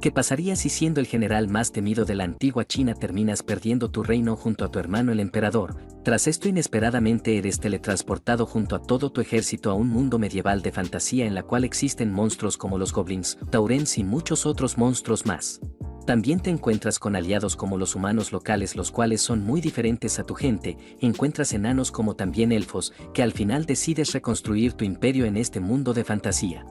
¿Qué pasaría si siendo el general más temido de la antigua China terminas perdiendo tu reino junto a tu hermano el emperador? Tras esto inesperadamente eres teletransportado junto a todo tu ejército a un mundo medieval de fantasía en la cual existen monstruos como los goblins, taurens y muchos otros monstruos más. También te encuentras con aliados como los humanos locales, los cuales son muy diferentes a tu gente, encuentras enanos como también elfos, que al final decides reconstruir tu imperio en este mundo de fantasía.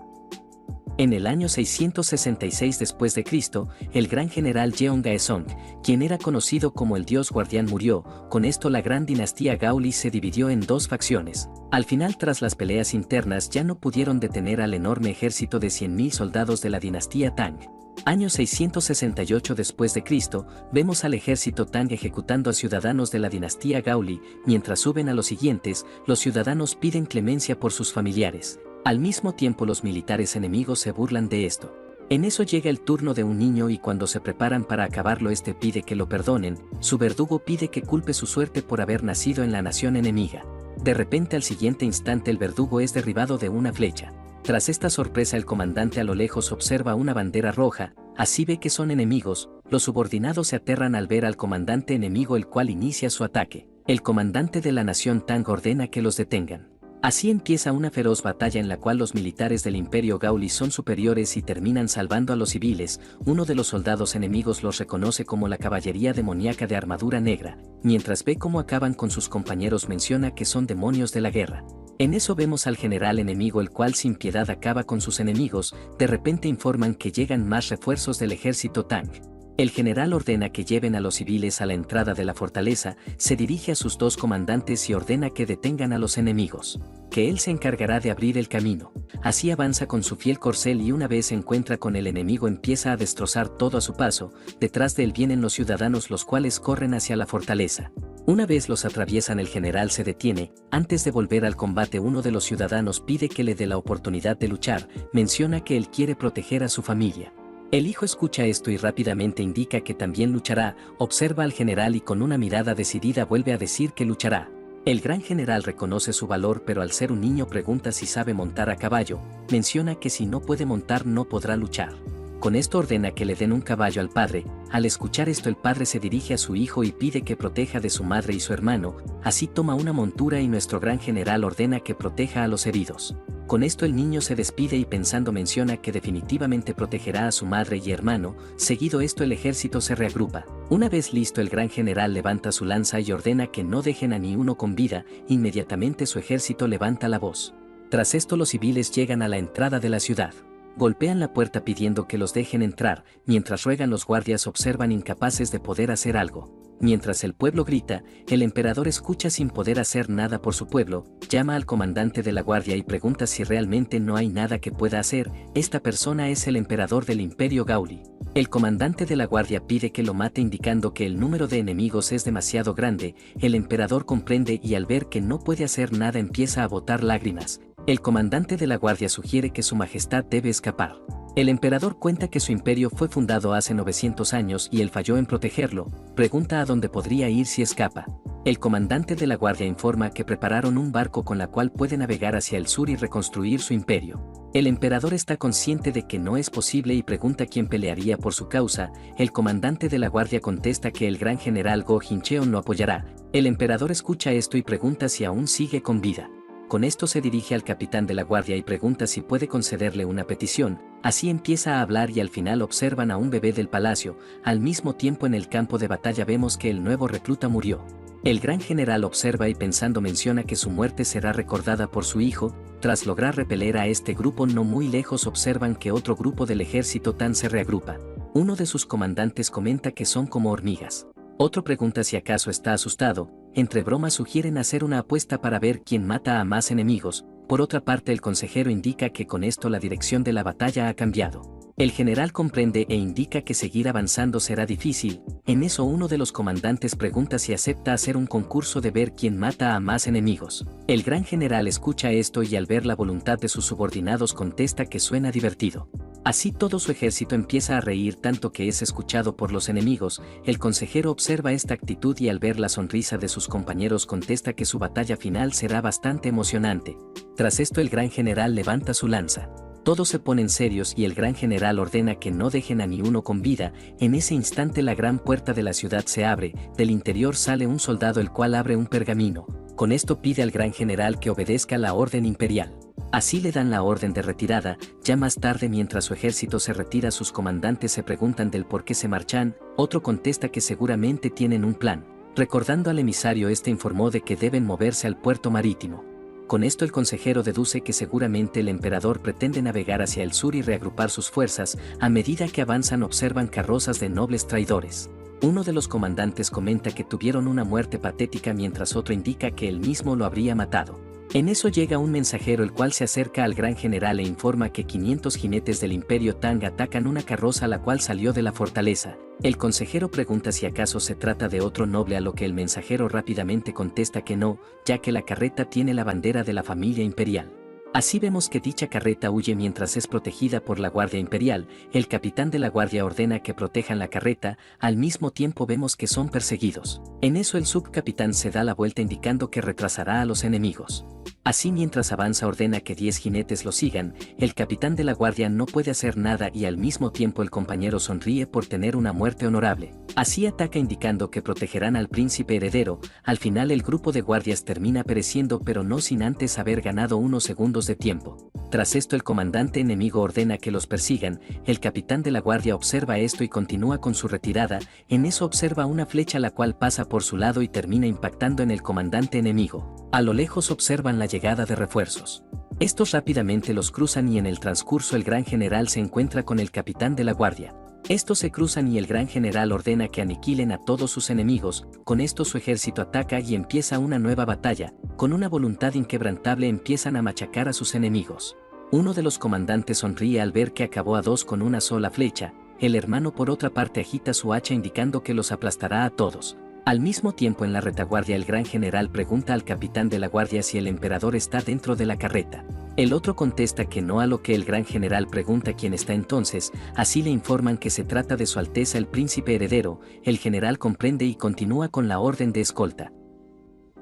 En el año 666 después de Cristo, el gran general Jeong Gaesong, quien era conocido como el dios guardián, murió. Con esto la gran dinastía Gaoli se dividió en dos facciones. Al final, tras las peleas internas, ya no pudieron detener al enorme ejército de 100.000 soldados de la dinastía Tang. Año 668 después de Cristo, vemos al ejército Tang ejecutando a ciudadanos de la dinastía Gaoli. Mientras suben a los siguientes, los ciudadanos piden clemencia por sus familiares. Al mismo tiempo los militares enemigos se burlan de esto. En eso llega el turno de un niño y cuando se preparan para acabarlo este pide que lo perdonen, su verdugo pide que culpe su suerte por haber nacido en la nación enemiga. De repente al siguiente instante el verdugo es derribado de una flecha. Tras esta sorpresa el comandante a lo lejos observa una bandera roja, así ve que son enemigos, los subordinados se aterran al ver al comandante enemigo el cual inicia su ataque. El comandante de la nación Tang ordena que los detengan. Así empieza una feroz batalla en la cual los militares del Imperio Gaoli son superiores y terminan salvando a los civiles. Uno de los soldados enemigos los reconoce como la caballería demoníaca de armadura negra, mientras ve cómo acaban con sus compañeros menciona que son demonios de la guerra. En eso vemos al general enemigo el cual sin piedad acaba con sus enemigos. De repente informan que llegan más refuerzos del ejército Tang. El general ordena que lleven a los civiles a la entrada de la fortaleza, se dirige a sus dos comandantes y ordena que detengan a los enemigos, que él se encargará de abrir el camino. Así avanza con su fiel corcel y una vez se encuentra con el enemigo empieza a destrozar todo a su paso. Detrás de él vienen los ciudadanos los cuales corren hacia la fortaleza. Una vez los atraviesan el general se detiene. Antes de volver al combate uno de los ciudadanos pide que le dé la oportunidad de luchar, menciona que él quiere proteger a su familia. El hijo escucha esto y rápidamente indica que también luchará, observa al general y con una mirada decidida vuelve a decir que luchará. El gran general reconoce su valor pero al ser un niño pregunta si sabe montar a caballo, menciona que si no puede montar no podrá luchar. Con esto ordena que le den un caballo al padre. Al escuchar esto el padre se dirige a su hijo y pide que proteja de su madre y su hermano, así toma una montura y nuestro gran general ordena que proteja a los heridos. Con esto el niño se despide y pensando menciona que definitivamente protegerá a su madre y hermano. Seguido esto el ejército se reagrupa. Una vez listo el gran general levanta su lanza y ordena que no dejen a ni uno con vida. Inmediatamente su ejército levanta la voz. Tras esto los civiles llegan a la entrada de la ciudad. Golpean la puerta pidiendo que los dejen entrar, mientras ruegan los guardias observan incapaces de poder hacer algo. Mientras el pueblo grita, el emperador escucha sin poder hacer nada por su pueblo, llama al comandante de la guardia y pregunta si realmente no hay nada que pueda hacer. Esta persona es el emperador del Imperio Gaoli. El comandante de la guardia pide que lo mate indicando que el número de enemigos es demasiado grande. El emperador comprende y al ver que no puede hacer nada empieza a botar lágrimas. El comandante de la guardia sugiere que su majestad debe escapar. El emperador cuenta que su imperio fue fundado hace 900 años y él falló en protegerlo, pregunta a dónde podría ir si escapa. El comandante de la guardia informa que prepararon un barco con la cual puede navegar hacia el sur y reconstruir su imperio. El emperador está consciente de que no es posible y pregunta quién pelearía por su causa. El comandante de la guardia contesta que el gran general Go Jincheon lo apoyará. El emperador escucha esto y pregunta si aún sigue con vida. Con esto se dirige al capitán de la guardia y pregunta si puede concederle una petición. Así empieza a hablar y al final observan a un bebé del palacio. Al mismo tiempo en el campo de batalla vemos que el nuevo recluta murió. El gran general observa y pensando menciona que su muerte será recordada por su hijo. Tras lograr repeler a este grupo no muy lejos observan que otro grupo del ejército Tang se reagrupa. Uno de sus comandantes comenta que son como hormigas. Otro pregunta si acaso está asustado. Entre bromas sugieren hacer una apuesta para ver quién mata a más enemigos. Por otra parte el consejero indica que con esto la dirección de la batalla ha cambiado. El general comprende e indica que seguir avanzando será difícil. En eso uno de los comandantes pregunta si acepta hacer un concurso de ver quién mata a más enemigos. El gran general escucha esto y al ver la voluntad de sus subordinados contesta que suena divertido. Así todo su ejército empieza a reír tanto que es escuchado por los enemigos. El consejero observa esta actitud y al ver la sonrisa de sus compañeros contesta que su batalla final será bastante emocionante. Tras esto el gran general levanta su lanza. Todos se ponen serios y el gran general ordena que no dejen a ni uno con vida. En ese instante la gran puerta de la ciudad se abre, del interior sale un soldado el cual abre un pergamino. Con esto pide al gran general que obedezca la orden imperial. Así le dan la orden de retirada. Ya más tarde, mientras su ejército se retira, sus comandantes se preguntan del por qué se marchan. Otro contesta que seguramente tienen un plan. Recordando al emisario, este informó de que deben moverse al puerto marítimo. Con esto el consejero deduce que seguramente el emperador pretende navegar hacia el sur y reagrupar sus fuerzas. A medida que avanzan observan carrozas de nobles traidores. Uno de los comandantes comenta que tuvieron una muerte patética mientras otro indica que él mismo lo habría matado. En eso llega un mensajero el cual se acerca al gran general e informa que 500 jinetes del Imperio Tang atacan una carroza la cual salió de la fortaleza. El consejero pregunta si acaso se trata de otro noble, a lo que el mensajero rápidamente contesta que no, ya que la carreta tiene la bandera de la familia imperial. Así vemos que dicha carreta huye mientras es protegida por la Guardia Imperial. El capitán de la guardia ordena que protejan la carreta, al mismo tiempo vemos que son perseguidos. En eso el subcapitán se da la vuelta indicando que retrasará a los enemigos. Así mientras avanza ordena que 10 jinetes lo sigan. El capitán de la guardia no puede hacer nada y al mismo tiempo el compañero sonríe por tener una muerte honorable. Así ataca indicando que protegerán al príncipe heredero. Al final el grupo de guardias termina pereciendo, pero no sin antes haber ganado unos segundos de tiempo. Tras esto el comandante enemigo ordena que los persigan. El capitán de la guardia observa esto y continúa con su retirada. En eso observa una flecha la cual pasa por su lado y termina impactando en el comandante enemigo. A lo lejos observan la llegada de refuerzos. Estos rápidamente los cruzan y en el transcurso el gran general se encuentra con el capitán de la guardia. Estos se cruzan y el gran general ordena que aniquilen a todos sus enemigos. Con esto su ejército ataca y empieza una nueva batalla. Con una voluntad inquebrantable empiezan a machacar a sus enemigos. Uno de los comandantes sonríe al ver que acabó a 2 con una sola flecha. El hermano por otra parte agita su hacha indicando que los aplastará a todos. Al mismo tiempo en la retaguardia el gran general pregunta al capitán de la guardia si el emperador está dentro de la carreta. El otro contesta que no, a lo que el gran general pregunta quién está entonces. Así le informan que se trata de su alteza el príncipe heredero. El general comprende y continúa con la orden de escolta.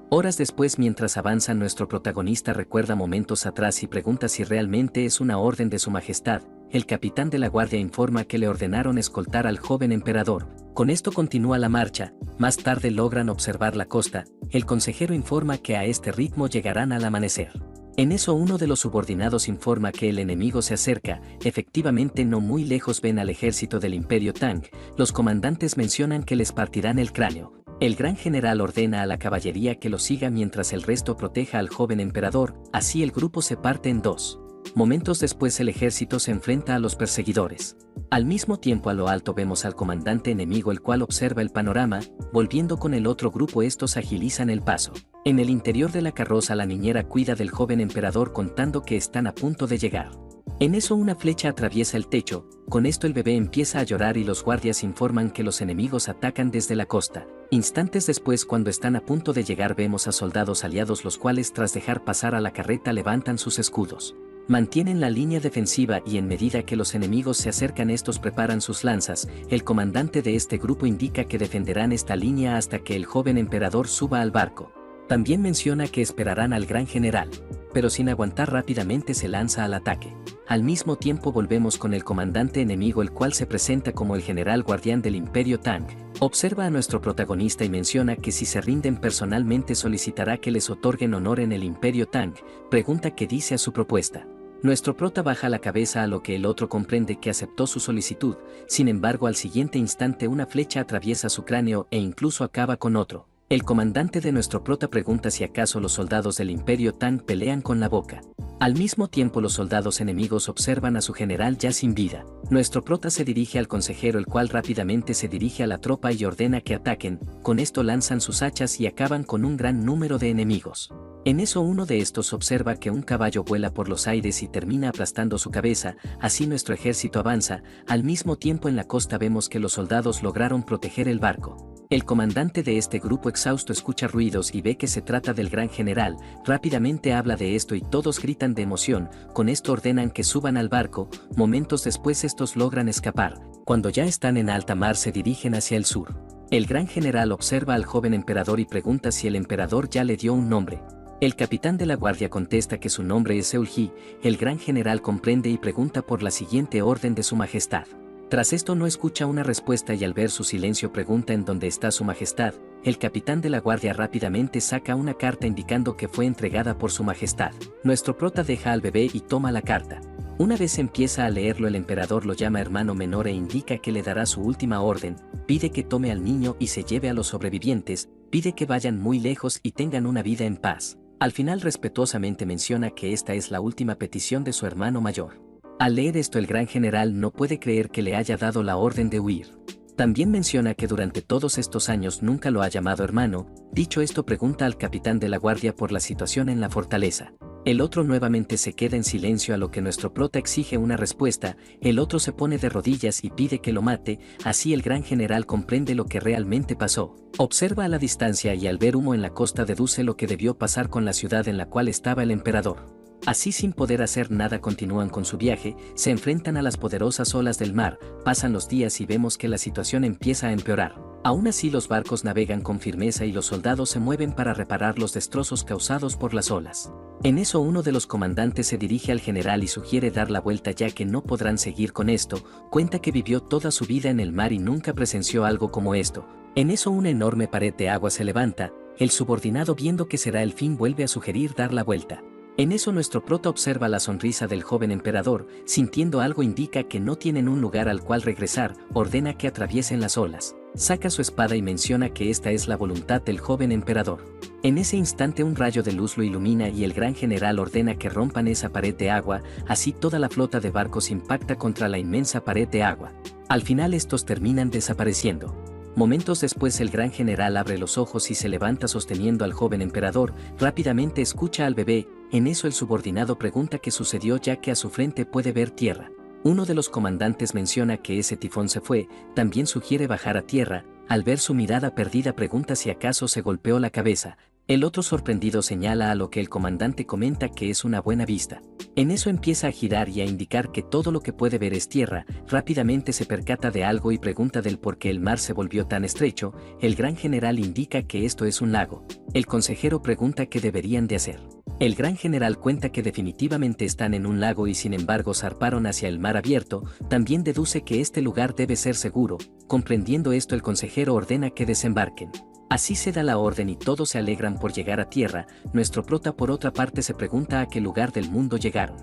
Horas después, mientras avanza, nuestro protagonista recuerda momentos atrás y pregunta si realmente es una orden de su majestad. El capitán de la guardia informa que le ordenaron escoltar al joven emperador. Con esto continúa la marcha. Más tarde logran observar la costa. El consejero informa que a este ritmo llegarán al amanecer. En eso uno de los subordinados informa que el enemigo se acerca. Efectivamente, no muy lejos ven al ejército del Imperio Tang. Los comandantes mencionan que les partirán el cráneo. El gran general ordena a la caballería que lo siga mientras el resto proteja al joven emperador. Así el grupo se parte en 2. Momentos después el ejército se enfrenta a los perseguidores. Al mismo tiempo a lo alto vemos al comandante enemigo el cual observa el panorama. Volviendo con el otro grupo, estos agilizan el paso. En el interior de la carroza la niñera cuida del joven emperador contando que están a punto de llegar. En eso una flecha atraviesa el techo. Con esto el bebé empieza a llorar y los guardias informan que los enemigos atacan desde la costa. Instantes después, cuando están a punto de llegar, vemos a soldados aliados los cuales tras dejar pasar a la carreta levantan sus escudos. Mantienen la línea defensiva y en medida que los enemigos se acercan estos preparan sus lanzas. El comandante de este grupo indica que defenderán esta línea hasta que el joven emperador suba al barco. También menciona que esperarán al gran general, pero sin aguantar rápidamente se lanza al ataque. Al mismo tiempo volvemos con el comandante enemigo el cual se presenta como el general guardián del Imperio Tang. Observa a nuestro protagonista y menciona que si se rinden personalmente solicitará que les otorguen honor en el Imperio Tang. Pregunta qué dice a su propuesta. Nuestro prota baja la cabeza, a lo que el otro comprende que aceptó su solicitud. Sin embargo, al siguiente instante una flecha atraviesa su cráneo e incluso acaba con otro. El comandante de nuestro prota pregunta si acaso los soldados del Imperio Tang pelean con la boca. Al mismo tiempo los soldados enemigos observan a su general ya sin vida. Nuestro prota se dirige al consejero el cual rápidamente se dirige a la tropa y ordena que ataquen. Con esto lanzan sus hachas y acaban con un gran número de enemigos. En eso uno de estos observa que un caballo vuela por los aires y termina aplastando su cabeza. Así nuestro ejército avanza. Al mismo tiempo en la costa vemos que los soldados lograron proteger el barco. El comandante de este grupo exhausto escucha ruidos y ve que se trata del gran general. Rápidamente habla de esto y todos gritan de emoción. Con esto ordenan que suban al barco. Momentos después estos logran escapar. Cuando ya están en alta mar se dirigen hacia el sur. El gran general observa al joven emperador y pregunta si el emperador ya le dio un nombre. El capitán de la guardia contesta que su nombre es Seul-Ji. El gran general comprende y pregunta por la siguiente orden de su majestad. Tras esto no escucha una respuesta y al ver su silencio pregunta en dónde está su majestad. El capitán de la guardia rápidamente saca una carta indicando que fue entregada por su majestad. Nuestro prota deja al bebé y toma la carta. Una vez empieza a leerlo, el emperador lo llama hermano menor e indica que le dará su última orden, pide que tome al niño y se lleve a los sobrevivientes, pide que vayan muy lejos y tengan una vida en paz. Al final respetuosamente menciona que esta es la última petición de su hermano mayor. Al leer esto el gran general no puede creer que le haya dado la orden de huir. También menciona que durante todos estos años nunca lo ha llamado hermano. Dicho esto pregunta al capitán de la guardia por la situación en la fortaleza. El otro nuevamente se queda en silencio, a lo que nuestro prota exige una respuesta. El otro se pone de rodillas y pide que lo mate. Así el gran general comprende lo que realmente pasó. Observa a la distancia y al ver humo en la costa deduce lo que debió pasar con la ciudad en la cual estaba el emperador. Así, sin poder hacer nada, continúan con su viaje, se enfrentan a las poderosas olas del mar, pasan los días y vemos que la situación empieza a empeorar. Aún así los barcos navegan con firmeza y los soldados se mueven para reparar los destrozos causados por las olas. En eso uno de los comandantes se dirige al general y sugiere dar la vuelta, ya que no podrán seguir con esto. Cuenta que vivió toda su vida en el mar y nunca presenció algo como esto. En eso una enorme pared de agua se levanta, el subordinado, viendo que será el fin, vuelve a sugerir dar la vuelta. En eso nuestro prota observa la sonrisa del joven emperador, sintiendo algo indica que no tienen un lugar al cual regresar, ordena que atraviesen las olas. Saca su espada y menciona que esta es la voluntad del joven emperador. En ese instante un rayo de luz lo ilumina y el gran general ordena que rompan esa pared de agua, así toda la flota de barcos impacta contra la inmensa pared de agua. Al final estos terminan desapareciendo. Momentos después el gran general abre los ojos y se levanta sosteniendo al joven emperador, rápidamente escucha al bebé. En eso el subordinado pregunta qué sucedió, ya que a su frente puede ver tierra. Uno de los comandantes menciona que ese tifón se fue, también sugiere bajar a tierra. Al ver su mirada perdida pregunta si acaso se golpeó la cabeza. El otro sorprendido señala, a lo que el comandante comenta que es una buena vista. En eso empieza a girar y a indicar que todo lo que puede ver es tierra. Rápidamente se percata de algo y pregunta del por qué el mar se volvió tan estrecho. El gran general indica que esto es un lago. El consejero pregunta qué deberían de hacer. El gran general cuenta que definitivamente están en un lago y sin embargo zarparon hacia el mar abierto. También deduce que este lugar debe ser seguro. Comprendiendo esto el consejero ordena que desembarquen. Así se da la orden y todos se alegran por llegar a tierra. Nuestro prota por otra parte se pregunta a qué lugar del mundo llegaron.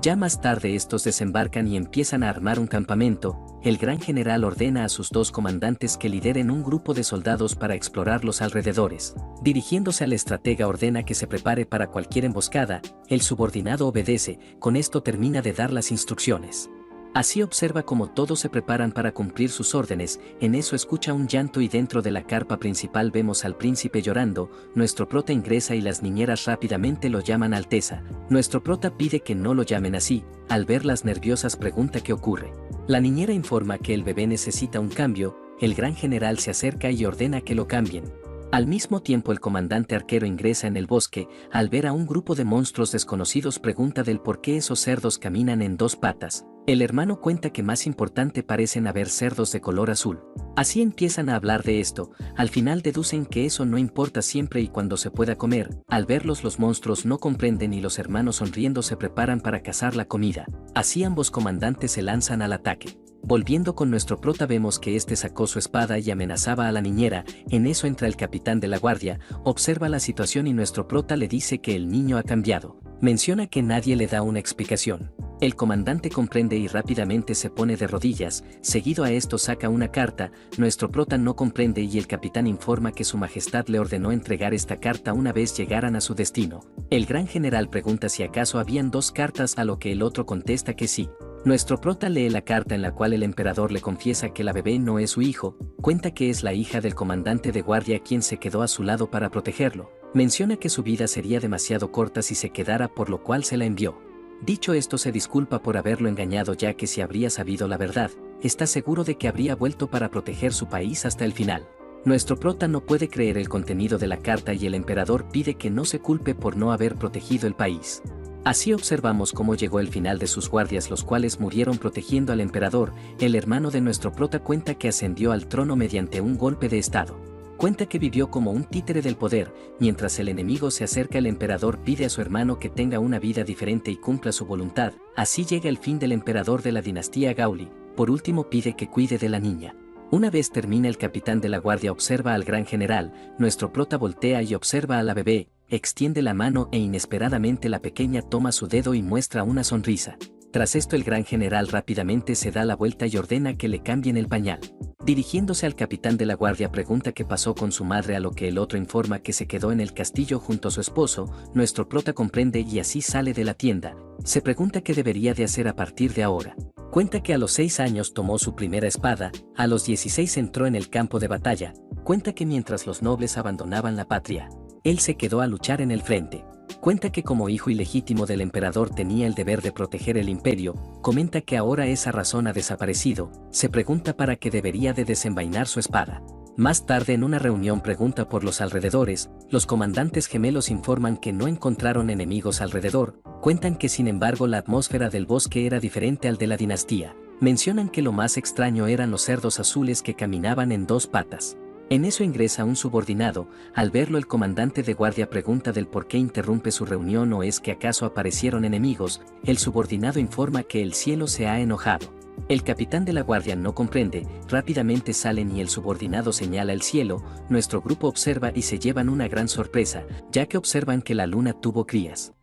Ya más tarde estos desembarcan y empiezan a armar un campamento. El gran general ordena a sus dos comandantes que lideren un grupo de soldados para explorar los alrededores. Dirigiéndose al estratega ordena que se prepare para cualquier emboscada. El subordinado obedece, con esto termina de dar las instrucciones. Así observa cómo todos se preparan para cumplir sus órdenes. En eso escucha un llanto y dentro de la carpa principal vemos al príncipe llorando. Nuestro prota ingresa y las niñeras rápidamente lo llaman Alteza. Nuestro prota pide que no lo llamen así. Al verlas nerviosas pregunta qué ocurre. La niñera informa que el bebé necesita un cambio. El gran general se acerca y ordena que lo cambien. Al mismo tiempo el comandante arquero ingresa en el bosque. Al ver a un grupo de monstruos desconocidos pregunta del por qué esos cerdos caminan en dos patas. El hermano cuenta que más importante parecen haber cerdos de color azul. Así empiezan a hablar de esto. Al final deducen que eso no importa siempre y cuando se pueda comer. Al verlos los monstruos no comprenden y los hermanos sonriendo se preparan para cazar la comida. Así ambos comandantes se lanzan al ataque. Volviendo con nuestro prota vemos que este sacó su espada y amenazaba a la niñera. En eso entra el capitán de la guardia, observa la situación y nuestro prota le dice que el niño ha cambiado. Menciona que nadie le da una explicación. El comandante comprende y rápidamente se pone de rodillas. Seguido a esto saca una carta. Nuestro prota no comprende y el capitán informa que su majestad le ordenó entregar esta carta una vez llegaran a su destino. El gran general pregunta si acaso habían dos cartas, a lo que el otro contesta que sí. Nuestro prota lee la carta en la cual el emperador le confiesa que la bebé no es su hijo, cuenta que es la hija del comandante de guardia quien se quedó a su lado para protegerlo. Menciona que su vida sería demasiado corta si se quedara, por lo cual se la envió. Dicho esto se disculpa por haberlo engañado, ya que si habría sabido la verdad, está seguro de que habría vuelto para proteger su país hasta el final. Nuestro prota no puede creer el contenido de la carta y el emperador pide que no se culpe por no haber protegido el país. Así observamos cómo llegó el final de sus guardias, los cuales murieron protegiendo al emperador. El hermano de nuestro prota cuenta que ascendió al trono mediante un golpe de estado. Cuenta que vivió como un títere del poder, mientras el enemigo se acerca el emperador pide a su hermano que tenga una vida diferente y cumpla su voluntad, así llega el fin del emperador de la dinastía Gauli, por último pide que cuide de la niña. Una vez termina el capitán de la guardia observa al gran general, nuestro prota voltea y observa a la bebé, extiende la mano e inesperadamente la pequeña toma su dedo y muestra una sonrisa. Tras esto el gran general rápidamente se da la vuelta y ordena que le cambien el pañal. Dirigiéndose al capitán de la guardia pregunta qué pasó con su madre, a lo que el otro informa que se quedó en el castillo junto a su esposo. Nuestro prota comprende y así sale de la tienda. Se pregunta qué debería de hacer a partir de ahora. Cuenta que a los 6 años tomó su primera espada, a los 16 entró en el campo de batalla. Cuenta que mientras los nobles abandonaban la patria, él se quedó a luchar en el frente. Cuenta que como hijo ilegítimo del emperador tenía el deber de proteger el imperio. Comenta que ahora esa razón ha desaparecido. Se pregunta para qué debería de desenvainar su espada. Más tarde en una reunión pregunta por los alrededores. Los comandantes gemelos informan que no encontraron enemigos alrededor. Cuentan que sin embargo la atmósfera del bosque era diferente al de la dinastía. Mencionan que lo más extraño eran los cerdos azules que caminaban en 2 patas. En eso ingresa un subordinado. Al verlo el comandante de guardia pregunta del por qué interrumpe su reunión o es que acaso aparecieron enemigos. El subordinado informa que el cielo se ha enojado. El capitán de la guardia no comprende, rápidamente salen y el subordinado señala el cielo. Nuestro grupo observa y se llevan una gran sorpresa, ya que observan que la luna tuvo crías.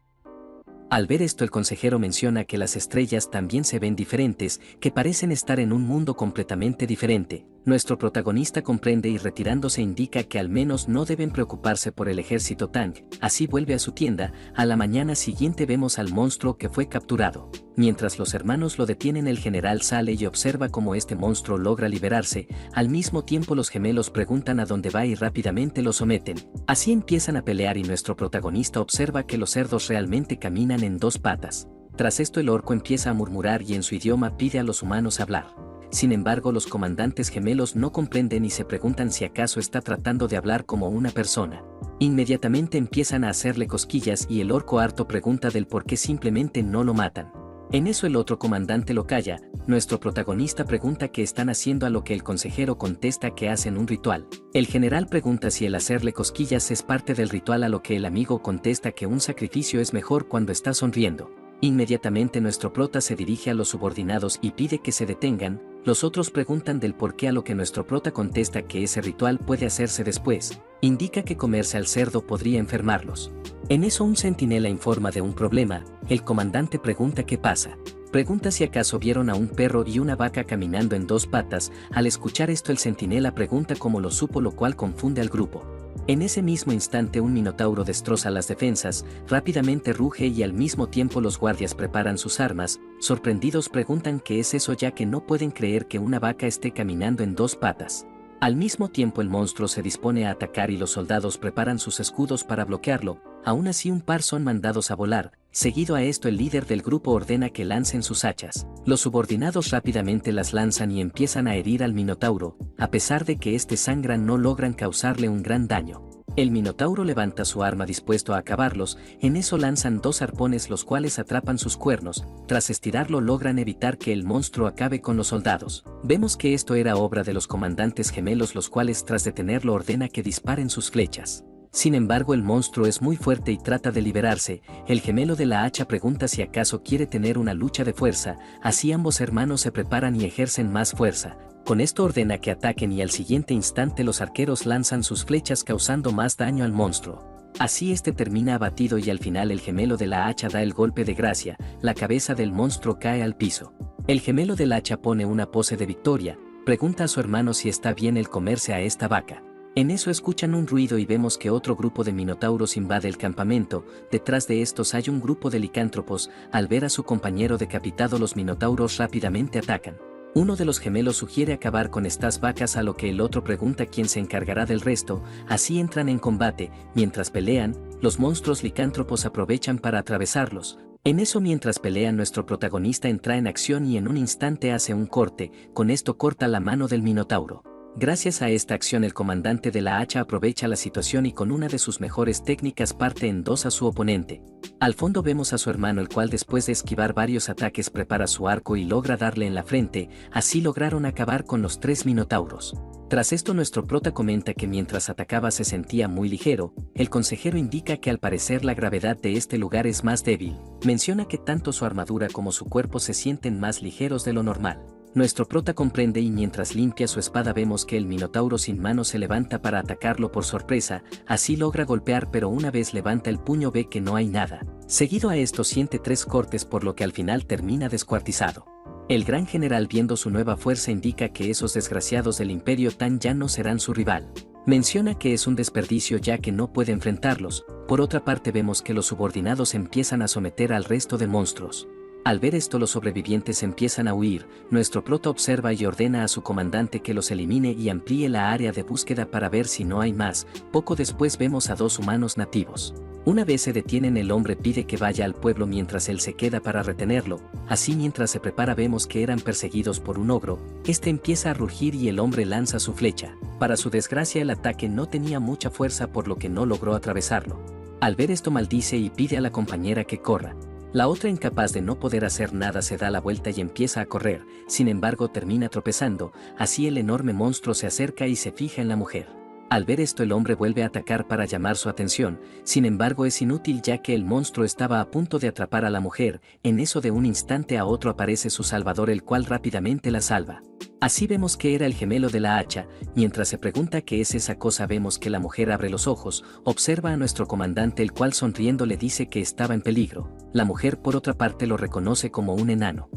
Al ver esto el consejero menciona que las estrellas también se ven diferentes, que parecen estar en un mundo completamente diferente. Nuestro protagonista comprende y retirándose indica que al menos no deben preocuparse por el ejército Tang. Así vuelve a su tienda. A la mañana siguiente vemos al monstruo que fue capturado. Mientras los hermanos lo detienen el general sale y observa cómo este monstruo logra liberarse. Al mismo tiempo los gemelos preguntan a dónde va y rápidamente lo someten. Así empiezan a pelear y nuestro protagonista observa que los cerdos realmente caminan en 2 patas. Tras esto el orco empieza a murmurar y en su idioma pide a los humanos hablar. Sin embargo los comandantes gemelos no comprenden y se preguntan si acaso está tratando de hablar como una persona. Inmediatamente empiezan a hacerle cosquillas y el orco harto pregunta del por qué simplemente no lo matan. En eso el otro comandante lo calla. Nuestro protagonista pregunta qué están haciendo, a lo que el consejero contesta que hacen un ritual. El general pregunta si el hacerle cosquillas es parte del ritual, a lo que el amigo contesta que un sacrificio es mejor cuando está sonriendo. Inmediatamente nuestro prota se dirige a los subordinados y pide que se detengan. Los otros preguntan del por qué, a lo que nuestro prota contesta que ese ritual puede hacerse después. Indica que comerse al cerdo podría enfermarlos. En eso un centinela informa de un problema. El comandante pregunta qué pasa. Pregunta si acaso vieron a un perro y una vaca caminando en 2 patas. Al escuchar esto el centinela pregunta cómo lo supo, lo cual confunde al grupo. En ese mismo instante un minotauro destroza las defensas, rápidamente ruge y al mismo tiempo los guardias preparan sus armas. Sorprendidos preguntan qué es eso, ya que no pueden creer que una vaca esté caminando en 2 patas. Al mismo tiempo el monstruo se dispone a atacar y los soldados preparan sus escudos para bloquearlo. Aún así un par son mandados a volar. Seguido a esto el líder del grupo ordena que lancen sus hachas. Los subordinados rápidamente las lanzan y empiezan a herir al minotauro. A pesar de que este sangra no logran causarle un gran daño. El minotauro levanta su arma dispuesto a acabarlos. En eso lanzan 2 arpones los cuales atrapan sus cuernos. Tras estirarlo logran evitar que el monstruo acabe con los soldados. Vemos que esto era obra de los comandantes gemelos, los cuales tras detenerlo ordena que disparen sus flechas. Sin embargo el monstruo es muy fuerte y trata de liberarse. El gemelo de la hacha pregunta si acaso quiere tener una lucha de fuerza. Así ambos hermanos se preparan y ejercen más fuerza. Con esto ordena que ataquen y al siguiente instante los arqueros lanzan sus flechas causando más daño al monstruo. Así este termina abatido y al final el gemelo de la hacha da el golpe de gracia. La cabeza del monstruo cae al piso. El gemelo del hacha pone una pose de victoria. Pregunta a su hermano si está bien el comerse a esta vaca. En eso escuchan un ruido y vemos que otro grupo de minotauros invade el campamento. Detrás de estos hay un grupo de licántropos. Al ver a su compañero decapitado los minotauros rápidamente atacan. Uno de los gemelos sugiere acabar con estas vacas, a lo que el otro pregunta quién se encargará del resto. Así entran en combate. Mientras pelean, los monstruos licántropos aprovechan para atravesarlos. En eso mientras pelean nuestro protagonista entra en acción y en un instante hace un corte. Con esto corta la mano del minotauro. Gracias a esta acción el comandante de la hacha aprovecha la situación y con una de sus mejores técnicas parte en dos a su oponente. Al fondo vemos a su hermano el cual después de esquivar varios ataques prepara su arco y logra darle en la frente, así lograron acabar con los 3 minotauros. Tras esto nuestro prota comenta que mientras atacaba se sentía muy ligero, el consejero indica que al parecer la gravedad de este lugar es más débil, menciona que tanto su armadura como su cuerpo se sienten más ligeros de lo normal. Nuestro prota comprende y mientras limpia su espada vemos que el minotauro sin mano se levanta para atacarlo por sorpresa, así logra golpear pero una vez levanta el puño ve que no hay nada. Seguido a esto siente 3 cortes por lo que al final termina descuartizado. El gran general viendo su nueva fuerza indica que esos desgraciados del Imperio Tan ya no serán su rival. Menciona que es un desperdicio ya que no puede enfrentarlos, por otra parte vemos que los subordinados empiezan a someter al resto de monstruos. Al ver esto los sobrevivientes empiezan a huir, nuestro prota observa y ordena a su comandante que los elimine y amplíe la área de búsqueda para ver si no hay más. Poco después vemos a 2 humanos nativos. Una vez se detienen el hombre pide que vaya al pueblo mientras él se queda para retenerlo, así mientras se prepara vemos que eran perseguidos por un ogro, este empieza a rugir y el hombre lanza su flecha. Para su desgracia el ataque no tenía mucha fuerza por lo que no logró atravesarlo. Al ver esto maldice y pide a la compañera que corra. La otra incapaz de no poder hacer nada se da la vuelta y empieza a correr, sin embargo termina tropezando, así el enorme monstruo se acerca y se fija en la mujer. Al ver esto el hombre vuelve a atacar para llamar su atención, sin embargo es inútil ya que el monstruo estaba a punto de atrapar a la mujer, en eso de un instante a otro aparece su salvador el cual rápidamente la salva. Así vemos que era el gemelo de la hacha, mientras se pregunta qué es esa cosa vemos que la mujer abre los ojos, observa a nuestro comandante el cual sonriendo le dice que estaba en peligro, la mujer por otra parte lo reconoce como un enano.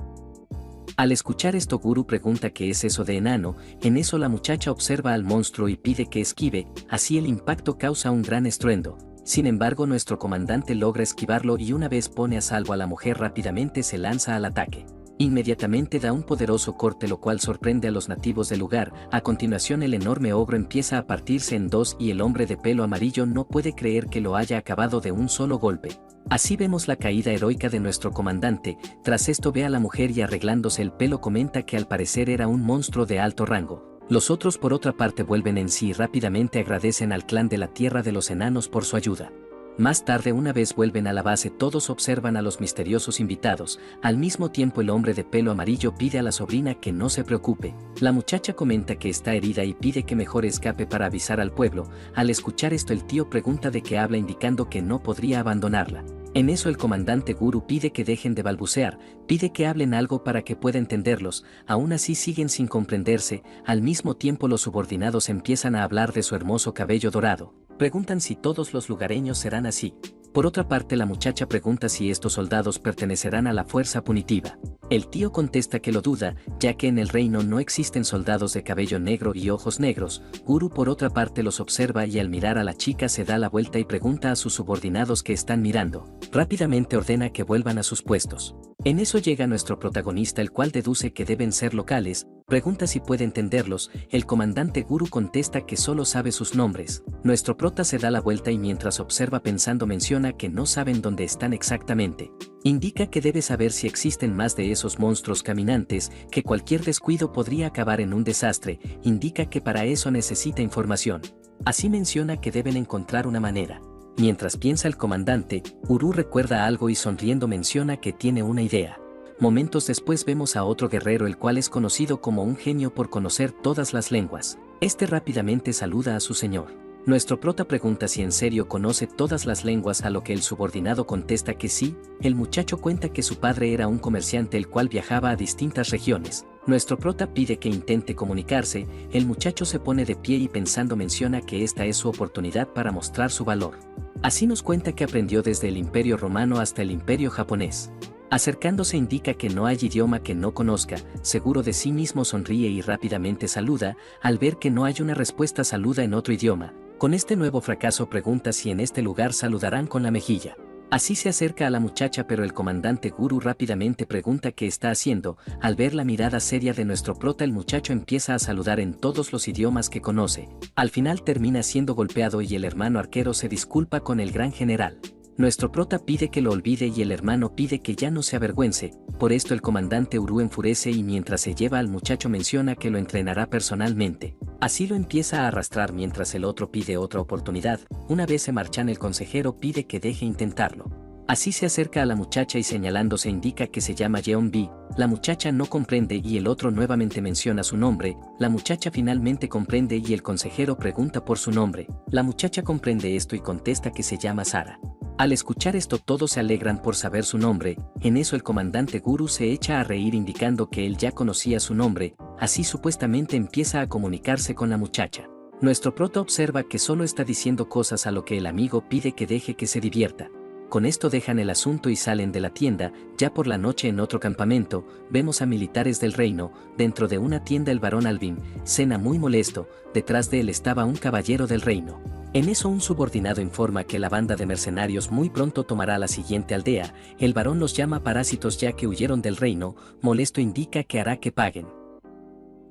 Al escuchar esto Guru pregunta qué es eso de enano, en eso la muchacha observa al monstruo y pide que esquive, así el impacto causa un gran estruendo. Sin embargo nuestro comandante logra esquivarlo y una vez pone a salvo a la mujer rápidamente se lanza al ataque. Inmediatamente da un poderoso corte lo cual sorprende a los nativos del lugar, a continuación el enorme ogro empieza a partirse en dos y el hombre de pelo amarillo no puede creer que lo haya acabado de un solo golpe. Así vemos la caída heroica de nuestro comandante, tras esto ve a la mujer y arreglándose el pelo comenta que al parecer era un monstruo de alto rango. Los otros por otra parte vuelven en sí y rápidamente agradecen al clan de la Tierra de los Enanos por su ayuda. Más tarde una vez vuelven a la base todos observan a los misteriosos invitados, al mismo tiempo el hombre de pelo amarillo pide a la sobrina que no se preocupe. La muchacha comenta que está herida y pide que mejor escape para avisar al pueblo, al escuchar esto el tío pregunta de qué habla indicando que no podría abandonarla. En eso el comandante Guru pide que dejen de balbucear, pide que hablen algo para que pueda entenderlos, aún así siguen sin comprenderse, al mismo tiempo los subordinados empiezan a hablar de su hermoso cabello dorado. Preguntan si todos los lugareños serán así. Por otra parte la muchacha pregunta si estos soldados pertenecerán a la fuerza punitiva. El tío contesta que lo duda, ya que en el reino no existen soldados de cabello negro y ojos negros. Guru por otra parte los observa y al mirar a la chica se da la vuelta y pregunta a sus subordinados que están mirando. Rápidamente ordena que vuelvan a sus puestos. En eso llega nuestro protagonista el cual deduce que deben ser locales, pregunta si puede entenderlos, el comandante Guru contesta que solo sabe sus nombres. Nuestro prota se da la vuelta y mientras observa pensando menciona que no saben dónde están exactamente. Indica que debe saber si existen más de esos monstruos caminantes, que cualquier descuido podría acabar en un desastre, indica que para eso necesita información. Así menciona que deben encontrar una manera. Mientras piensa el comandante, Uru recuerda algo y sonriendo menciona que tiene una idea. Momentos después vemos a otro guerrero el cual es conocido como un genio por conocer todas las lenguas. Este rápidamente saluda a su señor. Nuestro prota pregunta si en serio conoce todas las lenguas a lo que el subordinado contesta que sí, el muchacho cuenta que su padre era un comerciante el cual viajaba a distintas regiones. Nuestro prota pide que intente comunicarse, el muchacho se pone de pie y pensando menciona que esta es su oportunidad para mostrar su valor. Así nos cuenta que aprendió desde el Imperio Romano hasta el Imperio Japonés. Acercándose indica que no hay idioma que no conozca, seguro de sí mismo sonríe y rápidamente saluda, al ver que no hay una respuesta saluda en otro idioma. Con este nuevo fracaso pregunta si en este lugar saludarán con la mejilla. Así se acerca a la muchacha pero el comandante Guru rápidamente pregunta qué está haciendo, al ver la mirada seria de nuestro prota el muchacho empieza a saludar en todos los idiomas que conoce. Al final termina siendo golpeado y el hermano arquero se disculpa con el gran general. Nuestro prota pide que lo olvide y el hermano pide que ya no se avergüence, por esto el comandante Uru enfurece y mientras se lleva al muchacho menciona que lo entrenará personalmente. Así lo empieza a arrastrar mientras el otro pide otra oportunidad. Una vez se marchan, el consejero pide que deje intentarlo. Así se acerca a la muchacha y señalándose indica que se llama Yeon-bi. La muchacha no comprende y el otro nuevamente menciona su nombre. La muchacha finalmente comprende y el consejero pregunta por su nombre. La muchacha comprende esto y contesta que se llama Sara. Al escuchar esto todos se alegran por saber su nombre. En eso el comandante Guru se echa a reír indicando que él ya conocía su nombre. Así supuestamente empieza a comunicarse con la muchacha. Nuestro prota observa que solo está diciendo cosas a lo que el amigo pide que deje que se divierta. Con esto dejan el asunto y salen de la tienda. Ya por la noche en otro campamento, vemos a militares del reino. Dentro de una tienda el varón Alvin cena muy molesto. Detrás de él estaba un caballero del reino. En eso un subordinado informa que la banda de mercenarios muy pronto tomará la siguiente aldea. El varón los llama parásitos ya que huyeron del reino. Molesto indica que hará que paguen.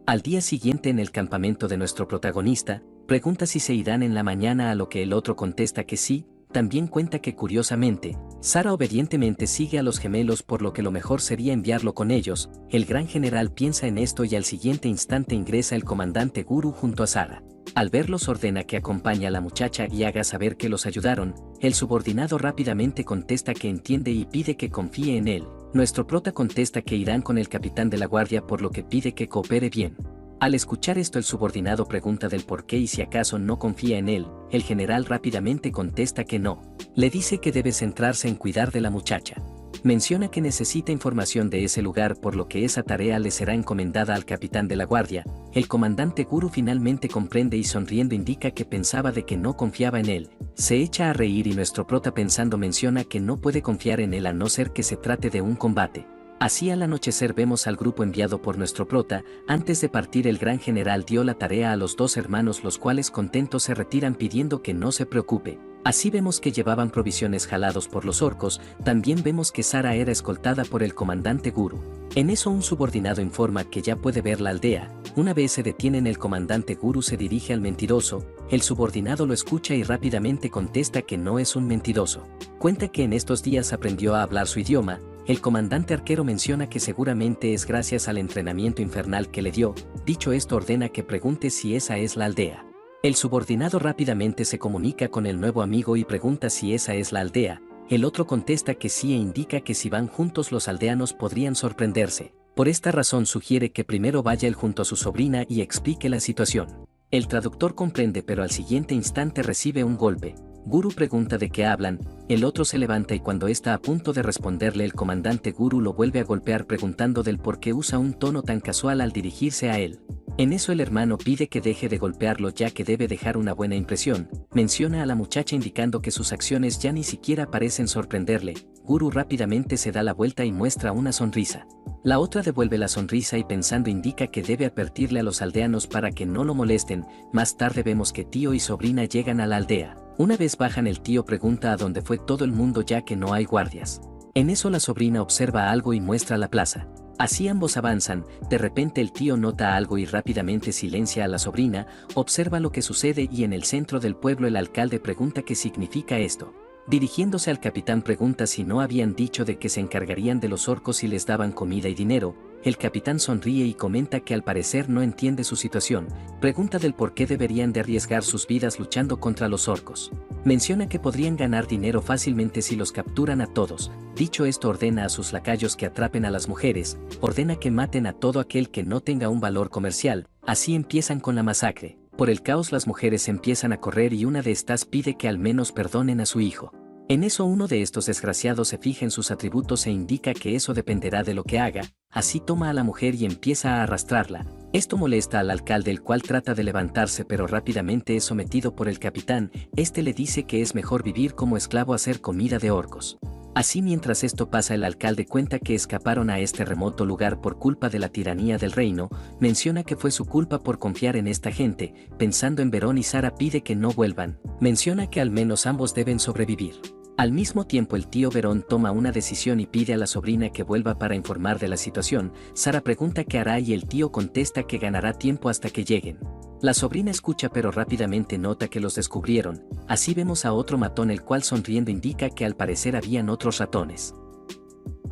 Al día siguiente en el campamento de nuestro protagonista, pregunta si se irán en la mañana, a lo que el otro contesta que sí. También cuenta que curiosamente, Sara obedientemente sigue a los gemelos, por lo que lo mejor sería enviarlo con ellos. El gran general piensa en esto y al siguiente instante ingresa el comandante Guru junto a Sara. Al verlos ordena que acompañe a la muchacha y haga saber que los ayudaron. El subordinado rápidamente contesta que entiende y pide que confíe en él. Nuestro prota contesta que irán con el capitán de la guardia, por lo que pide que coopere bien. Al escuchar esto el subordinado pregunta del por qué y si acaso no confía en él. El general rápidamente contesta que no. Le dice que debe centrarse en cuidar de la muchacha. Menciona que necesita información de ese lugar, por lo que esa tarea le será encomendada al capitán de la guardia. El comandante Guru finalmente comprende y sonriendo indica que pensaba de que no confiaba en él. Se echa a reír y nuestro prota pensando menciona que no puede confiar en él a no ser que se trate de un combate. Así al anochecer vemos al grupo enviado por nuestro prota. Antes de partir el gran general dio la tarea a los dos hermanos, los cuales contentos se retiran pidiendo que no se preocupe. Así vemos que llevaban provisiones jalados por los orcos. También vemos que Sara era escoltada por el comandante Guru. En eso un subordinado informa que ya puede ver la aldea. Una vez se detienen, el comandante Guru se dirige al mentiroso. El subordinado lo escucha y rápidamente contesta que no es un mentiroso. Cuenta que en estos días aprendió a hablar su idioma. El comandante arquero menciona que seguramente es gracias al entrenamiento infernal que le dio. Dicho esto ordena que pregunte si esa es la aldea. El subordinado rápidamente se comunica con el nuevo amigo y pregunta si esa es la aldea. El otro contesta que sí e indica que si van juntos los aldeanos podrían sorprenderse. Por esta razón sugiere que primero vaya él junto a su sobrina y explique la situación. El traductor comprende, pero al siguiente instante recibe un golpe. Guru pregunta de qué hablan. El otro se levanta y cuando está a punto de responderle, el comandante Guru lo vuelve a golpear preguntando del por qué usa un tono tan casual al dirigirse a él. En eso el hermano pide que deje de golpearlo ya que debe dejar una buena impresión. Menciona a la muchacha indicando que sus acciones ya ni siquiera parecen sorprenderle. Guru rápidamente se da la vuelta y muestra una sonrisa. La otra devuelve la sonrisa y pensando indica que debe advertirle a los aldeanos para que no lo molesten. Más tarde vemos que tío y sobrina llegan a la aldea. Una vez bajan, el tío pregunta a dónde fue todo el mundo ya que no hay guardias. En eso la sobrina observa algo y muestra la plaza. Así ambos avanzan. De repente el tío nota algo y rápidamente silencia a la sobrina. Observa lo que sucede y en el centro del pueblo el alcalde pregunta qué significa esto. Dirigiéndose al capitán pregunta si no habían dicho de que se encargarían de los orcos y les daban comida y dinero. El capitán sonríe y comenta que al parecer no entiende su situación. Pregunta del por qué deberían de arriesgar sus vidas luchando contra los orcos. Menciona que podrían ganar dinero fácilmente si los capturan a todos. Dicho esto ordena a sus lacayos que atrapen a las mujeres. Ordena que maten a todo aquel que no tenga un valor comercial. Así empiezan con la masacre. Por el caos las mujeres empiezan a correr y una de estas pide que al menos perdonen a su hijo. En eso uno de estos desgraciados se fija en sus atributos e indica que eso dependerá de lo que haga. Así toma a la mujer y empieza a arrastrarla. Esto molesta al alcalde, el cual trata de levantarse pero rápidamente es sometido por el capitán. Este le dice que es mejor vivir como esclavo a ser comida de orcos. Así mientras esto pasa el alcalde cuenta que escaparon a este remoto lugar por culpa de la tiranía del reino. Menciona que fue su culpa por confiar en esta gente. Pensando en Verón y Sara pide que no vuelvan. Menciona que al menos ambos deben sobrevivir. Al mismo tiempo el tío Verón toma una decisión y pide a la sobrina que vuelva para informar de la situación. Sara pregunta qué hará y el tío contesta que ganará tiempo hasta que lleguen. La sobrina escucha pero rápidamente nota que los descubrieron. Así vemos a otro matón el cual sonriendo indica que al parecer habían otros ratones.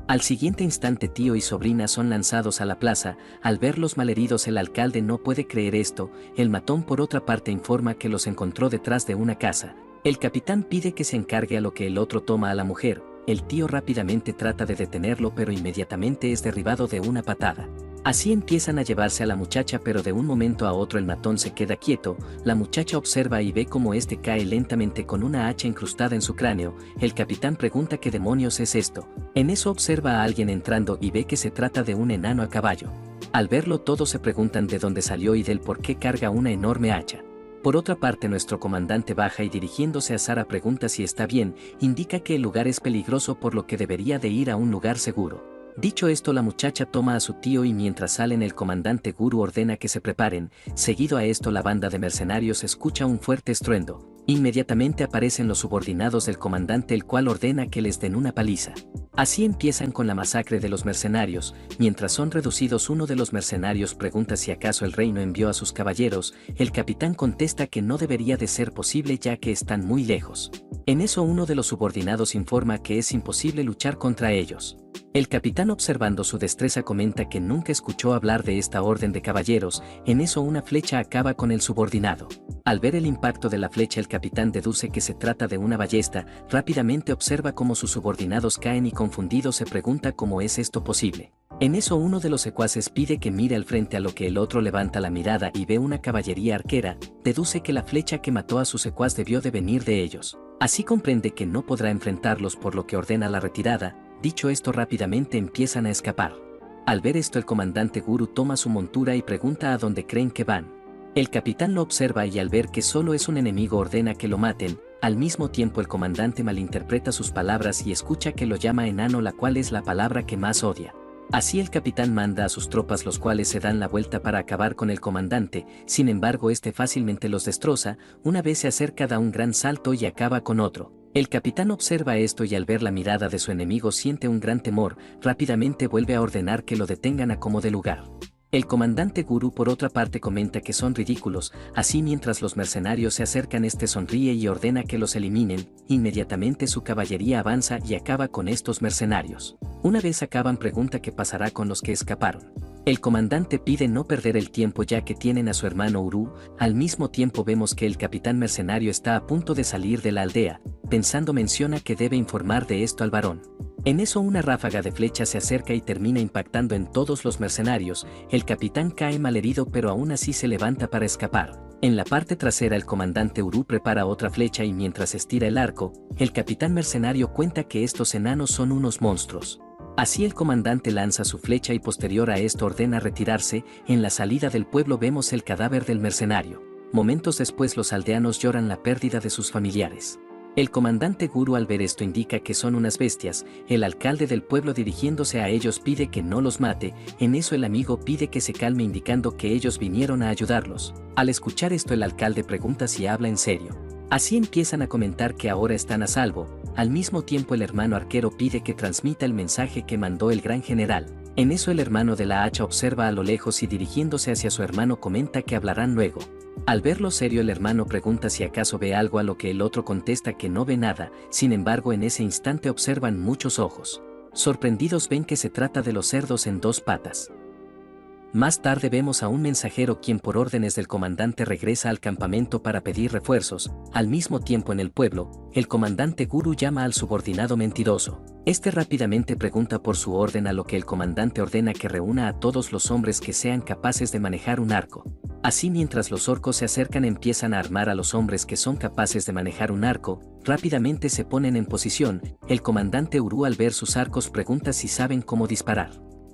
Al siguiente instante tío y sobrina son lanzados a la plaza. Al verlos malheridos el alcalde no puede creer esto. El matón por otra parte informa que los encontró detrás de una casa. El capitán pide que se encargue a lo que el otro toma a la mujer. El tío rápidamente trata de detenerlo pero inmediatamente es derribado de una patada. Así empiezan a llevarse a la muchacha pero de un momento a otro el matón se queda quieto, la muchacha observa y ve cómo este cae lentamente con una hacha incrustada en su cráneo. El capitán pregunta qué demonios es esto. En eso observa a alguien entrando y ve que se trata de un enano a caballo. Al verlo todos se preguntan de dónde salió y del por qué carga una enorme hacha. Por otra parte nuestro comandante baja y dirigiéndose a Sara pregunta si está bien, indica que el lugar es peligroso por lo que debería de ir a un lugar seguro. Dicho esto la muchacha toma a su tío y mientras salen el comandante Guru ordena que se preparen. Seguido a esto la banda de mercenarios escucha un fuerte estruendo. Inmediatamente aparecen los subordinados del comandante el cual ordena que les den una paliza. Así empiezan con la masacre de los mercenarios. Mientras son reducidos uno de los mercenarios pregunta si acaso el reino envió a sus caballeros. El capitán contesta que no debería de ser posible ya que están muy lejos. En eso uno de los subordinados informa que es imposible luchar contra ellos. El capitán observando su destreza comenta que nunca escuchó hablar de esta orden de caballeros. En eso una flecha acaba con el subordinado. Al ver el impacto de la flecha el capitán deduce que se trata de una ballesta. Rápidamente observa cómo sus subordinados caen y confundido se pregunta cómo es esto posible. En eso uno de los secuaces pide que mire al frente a lo que el otro levanta la mirada y ve una caballería arquera. Deduce que la flecha que mató a su secuaz debió de venir de ellos. Así comprende que no podrá enfrentarlos por lo que ordena la retirada. Dicho esto rápidamente empiezan a escapar. Al ver esto el comandante Guru toma su montura y pregunta a dónde creen que van. El capitán lo observa y al ver que solo es un enemigo ordena que lo maten. Al mismo tiempo el comandante malinterpreta sus palabras y escucha que lo llama enano, la cual es la palabra que más odia. Así el capitán manda a sus tropas los cuales se dan la vuelta para acabar con el comandante. Sin embargo este fácilmente los destroza. Una vez se acerca da un gran salto y acaba con otro. El capitán observa esto y al ver la mirada de su enemigo siente un gran temor. Rápidamente vuelve a ordenar que lo detengan a como de lugar. El comandante Guru por otra parte comenta que son ridículos. Así mientras los mercenarios se acercan este sonríe y ordena que los eliminen. Inmediatamente su caballería avanza y acaba con estos mercenarios. Una vez acaban pregunta qué pasará con los que escaparon. El comandante pide no perder el tiempo ya que tienen a su hermano Uru. Al mismo tiempo vemos que el capitán mercenario está a punto de salir de la aldea. Pensando menciona que debe informar de esto al varón. En eso una ráfaga de flechas se acerca y termina impactando en todos los mercenarios. El capitán cae malherido pero aún así se levanta para escapar. En la parte trasera el comandante Uru prepara otra flecha y mientras estira el arco, el capitán mercenario cuenta que estos enanos son unos monstruos. Así el comandante lanza su flecha y posterior a esto ordena retirarse. En la salida del pueblo vemos el cadáver del mercenario. Momentos después los aldeanos lloran la pérdida de sus familiares. El comandante Guru al ver esto indica que son unas bestias. El alcalde del pueblo dirigiéndose a ellos pide que no los mate. En eso el amigo pide que se calme indicando que ellos vinieron a ayudarlos. Al escuchar esto el alcalde pregunta si habla en serio. Así empiezan a comentar que ahora están a salvo. Al mismo tiempo el hermano arquero pide que transmita el mensaje que mandó el gran general. En eso el hermano de la hacha observa a lo lejos y dirigiéndose hacia su hermano comenta que hablarán luego. Al verlo serio el hermano pregunta si acaso ve algo a lo que el otro contesta que no ve nada. Sin embargo en ese instante observan muchos ojos. Sorprendidos ven que se trata de los cerdos en dos patas. Más tarde vemos a un mensajero quien por órdenes del comandante regresa al campamento para pedir refuerzos. Al mismo tiempo en el pueblo, el comandante Guru llama al subordinado mentiroso. Este rápidamente pregunta por su orden a lo que el comandante ordena que reúna a todos los hombres que sean capaces de manejar un arco. Así mientras los orcos se acercan empiezan a armar a los hombres que son capaces de manejar un arco. Rápidamente se ponen en posición. El comandante Uru al ver sus arcos pregunta si saben cómo disparar.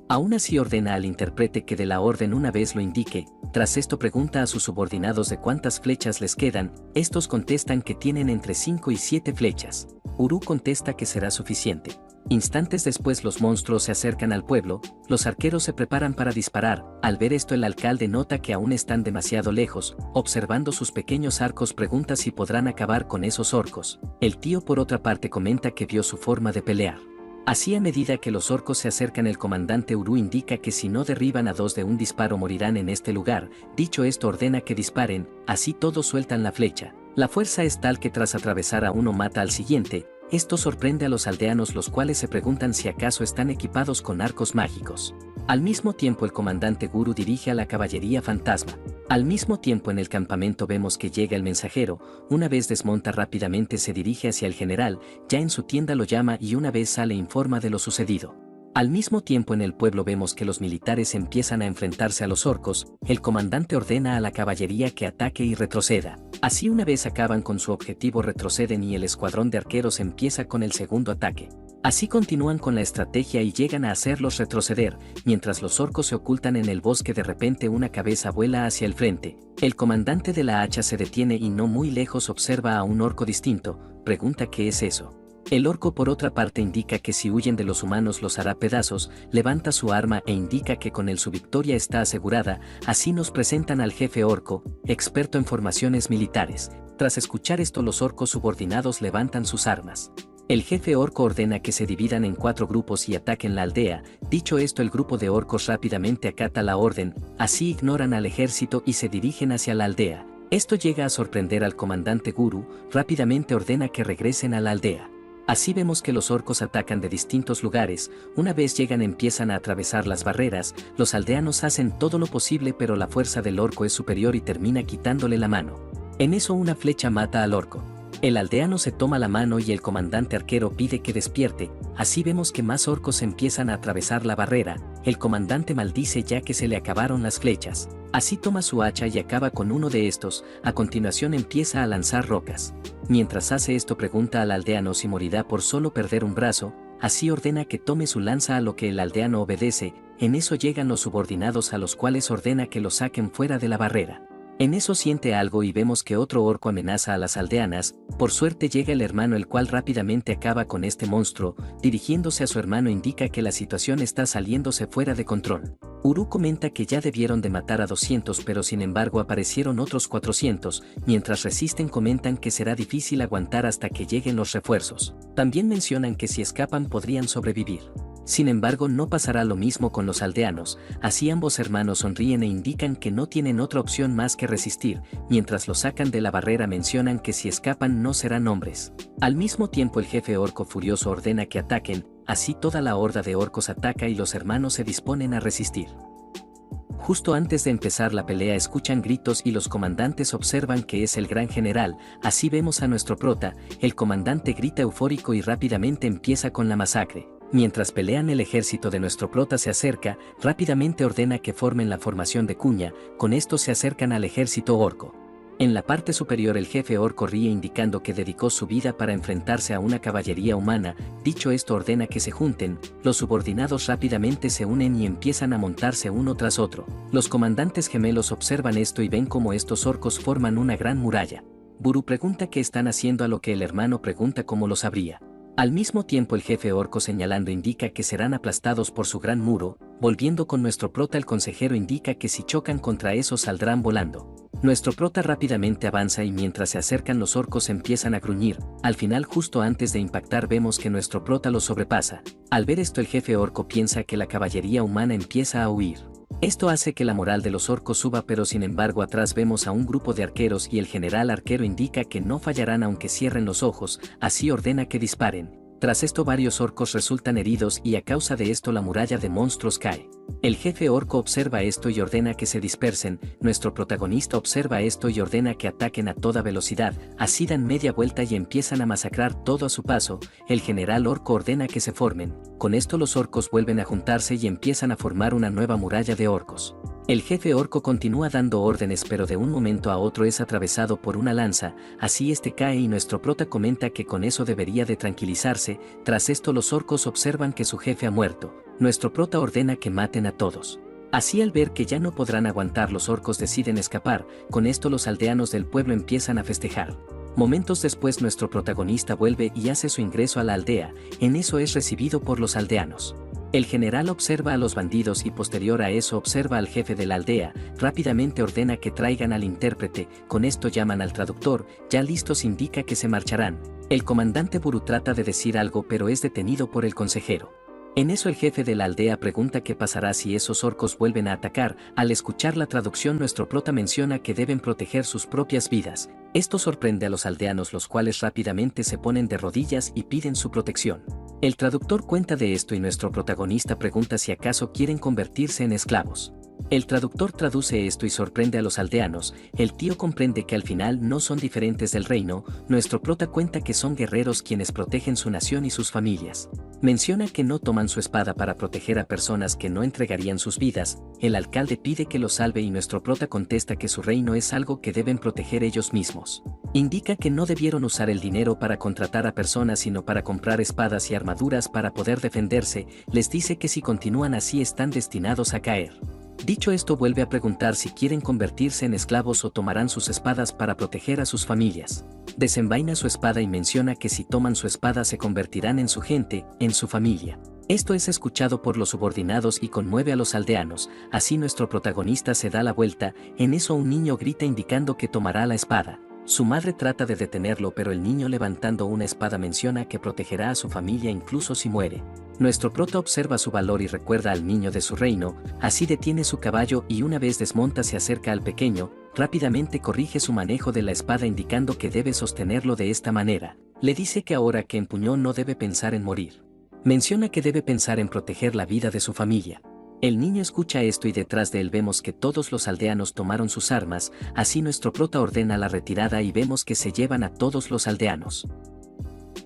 Aún así ordena al intérprete que dé la orden una vez lo indique. Tras esto pregunta a sus subordinados de cuántas flechas les quedan. Estos contestan que tienen entre 5 y 7 flechas. Uru contesta que será suficiente. Instantes después los monstruos se acercan al pueblo. Los arqueros se preparan para disparar. Al ver esto el alcalde nota que aún están demasiado lejos. Observando sus pequeños arcos pregunta si podrán acabar con esos orcos. El tío por otra parte comenta que vio su forma de pelear. Así a medida que los orcos se acercan el comandante Uru indica que si no derriban a 2 de un disparo morirán en este lugar. Dicho esto ordena que disparen, así todos sueltan la flecha. La fuerza es tal que tras atravesar a uno mata al siguiente. Esto sorprende a los aldeanos, los cuales se preguntan si acaso están equipados con arcos mágicos. Al mismo tiempo el comandante Guru dirige a la caballería fantasma. Al mismo tiempo en el campamento vemos que llega el mensajero, una vez desmonta rápidamente se dirige hacia el general, ya en su tienda lo llama y una vez sale informa de lo sucedido. Al mismo tiempo en el pueblo vemos que los militares empiezan a enfrentarse a los orcos, el comandante ordena a la caballería que ataque y retroceda. Así una vez acaban con su objetivo retroceden y el escuadrón de arqueros empieza con el segundo ataque. Así continúan con la estrategia y llegan a hacerlos retroceder, mientras los orcos se ocultan en el bosque de repente una cabeza vuela hacia el frente. El comandante de la hacha se detiene y no muy lejos observa a un orco distinto, pregunta qué es eso. El orco por otra parte indica que si huyen de los humanos los hará pedazos, levanta su arma e indica que con él su victoria está asegurada, así nos presentan al jefe orco, experto en formaciones militares. Tras escuchar esto los orcos subordinados levantan sus armas. El jefe orco ordena que se dividan en 4 grupos y ataquen la aldea, dicho esto el grupo de orcos rápidamente acata la orden, así ignoran al ejército y se dirigen hacia la aldea. Esto llega a sorprender al comandante Guru, rápidamente ordena que regresen a la aldea. Así vemos que los orcos atacan de distintos lugares, una vez llegan empiezan a atravesar las barreras, los aldeanos hacen todo lo posible pero la fuerza del orco es superior y termina quitándole la mano. En eso una flecha mata al orco. El aldeano se toma la mano y el comandante arquero pide que despierte, así vemos que más orcos empiezan a atravesar la barrera, el comandante maldice ya que se le acabaron las flechas, así toma su hacha y acaba con uno de estos, a continuación empieza a lanzar rocas. Mientras hace esto pregunta al aldeano si morirá por solo perder un brazo, así ordena que tome su lanza a lo que el aldeano obedece, en eso llegan los subordinados a los cuales ordena que lo saquen fuera de la barrera. En eso siente algo y vemos que otro orco amenaza a las aldeanas, por suerte llega el hermano el cual rápidamente acaba con este monstruo, dirigiéndose a su hermano indica que la situación está saliéndose fuera de control. Uru comenta que ya debieron de matar a 200 pero sin embargo aparecieron otros 400, mientras resisten comentan que será difícil aguantar hasta que lleguen los refuerzos. También mencionan que si escapan podrían sobrevivir. Sin embargo no pasará lo mismo con los aldeanos, así ambos hermanos sonríen e indican que no tienen otra opción más que resistir, mientras los sacan de la barrera mencionan que si escapan no serán hombres. Al mismo tiempo el jefe orco furioso ordena que ataquen, así toda la horda de orcos ataca y los hermanos se disponen a resistir. Justo antes de empezar la pelea escuchan gritos y los comandantes observan que es el gran general, así vemos a nuestro prota, el comandante grita eufórico y rápidamente empieza con la masacre. Mientras pelean el ejército de nuestro prota se acerca, rápidamente ordena que formen la formación de cuña, con esto se acercan al ejército orco. En la parte superior el jefe orco ríe indicando que dedicó su vida para enfrentarse a una caballería humana, dicho esto ordena que se junten, los subordinados rápidamente se unen y empiezan a montarse uno tras otro. Los comandantes gemelos observan esto y ven cómo estos orcos forman una gran muralla. Buru pregunta qué están haciendo a lo que el hermano pregunta cómo lo sabría. Al mismo tiempo el jefe orco señalando indica que serán aplastados por su gran muro, volviendo con nuestro prota el consejero indica que si chocan contra eso saldrán volando. Nuestro prota rápidamente avanza y mientras se acercan los orcos empiezan a gruñir, al final justo antes de impactar vemos que nuestro prota los sobrepasa. Al ver esto el jefe orco piensa que la caballería humana empieza a huir. Esto hace que la moral de los orcos suba pero sin embargo atrás vemos a un grupo de arqueros y el general arquero indica que no fallarán aunque cierren los ojos, así ordena que disparen. Tras esto varios orcos resultan heridos y a causa de esto la muralla de monstruos cae. El jefe orco observa esto y ordena que se dispersen, nuestro protagonista observa esto y ordena que ataquen a toda velocidad, así dan media vuelta y empiezan a masacrar todo a su paso, el general orco ordena que se formen, con esto los orcos vuelven a juntarse y empiezan a formar una nueva muralla de orcos. El jefe orco continúa dando órdenes pero de un momento a otro es atravesado por una lanza, así este cae y nuestro prota comenta que con eso debería de tranquilizarse, tras esto los orcos observan que su jefe ha muerto, nuestro prota ordena que maten a todos. Así al ver que ya no podrán aguantar los orcos deciden escapar, con esto los aldeanos del pueblo empiezan a festejar. Momentos después nuestro protagonista vuelve y hace su ingreso a la aldea, en eso es recibido por los aldeanos. El general observa a los bandidos y posterior a eso observa al jefe de la aldea, rápidamente ordena que traigan al intérprete, con esto llaman al traductor, ya listos indica que se marcharán. El comandante Buru trata de decir algo pero es detenido por el consejero. En eso el jefe de la aldea pregunta qué pasará si esos orcos vuelven a atacar. Al escuchar la traducción, nuestro prota menciona que deben proteger sus propias vidas. Esto sorprende a los aldeanos, los cuales rápidamente se ponen de rodillas y piden su protección. El traductor cuenta de esto y nuestro protagonista pregunta si acaso quieren convertirse en esclavos. El traductor traduce esto y sorprende a los aldeanos. El tío comprende que al final no son diferentes del reino. Nuestro prota cuenta que son guerreros quienes protegen su nación y sus familias. Menciona que no toman su espada para proteger a personas que no entregarían sus vidas. El alcalde pide que los salve y nuestro prota contesta que su reino es algo que deben proteger ellos mismos. Indica que no debieron usar el dinero para contratar a personas sino para comprar espadas y armaduras para poder defenderse. Les dice que si continúan así están destinados a caer. Dicho esto, vuelve a preguntar si quieren convertirse en esclavos o tomarán sus espadas para proteger a sus familias. Desenvaina su espada y menciona que si toman su espada se convertirán en su gente, en su familia. Esto es escuchado por los subordinados y conmueve a los aldeanos. Así nuestro protagonista se da la vuelta. En eso un niño grita indicando que tomará la espada. Su madre trata de detenerlo, pero el niño levantando una espada menciona que protegerá a su familia incluso si muere. Nuestro prota observa su valor y recuerda al niño de su reino. Así detiene su caballo y una vez desmonta se acerca al pequeño. Rápidamente corrige su manejo de la espada indicando que debe sostenerlo de esta manera. Le dice que ahora que empuñó no debe pensar en morir. Menciona que debe pensar en proteger la vida de su familia. El niño escucha esto y detrás de él vemos que todos los aldeanos tomaron sus armas. Así nuestro prota ordena la retirada y vemos que se llevan a todos los aldeanos.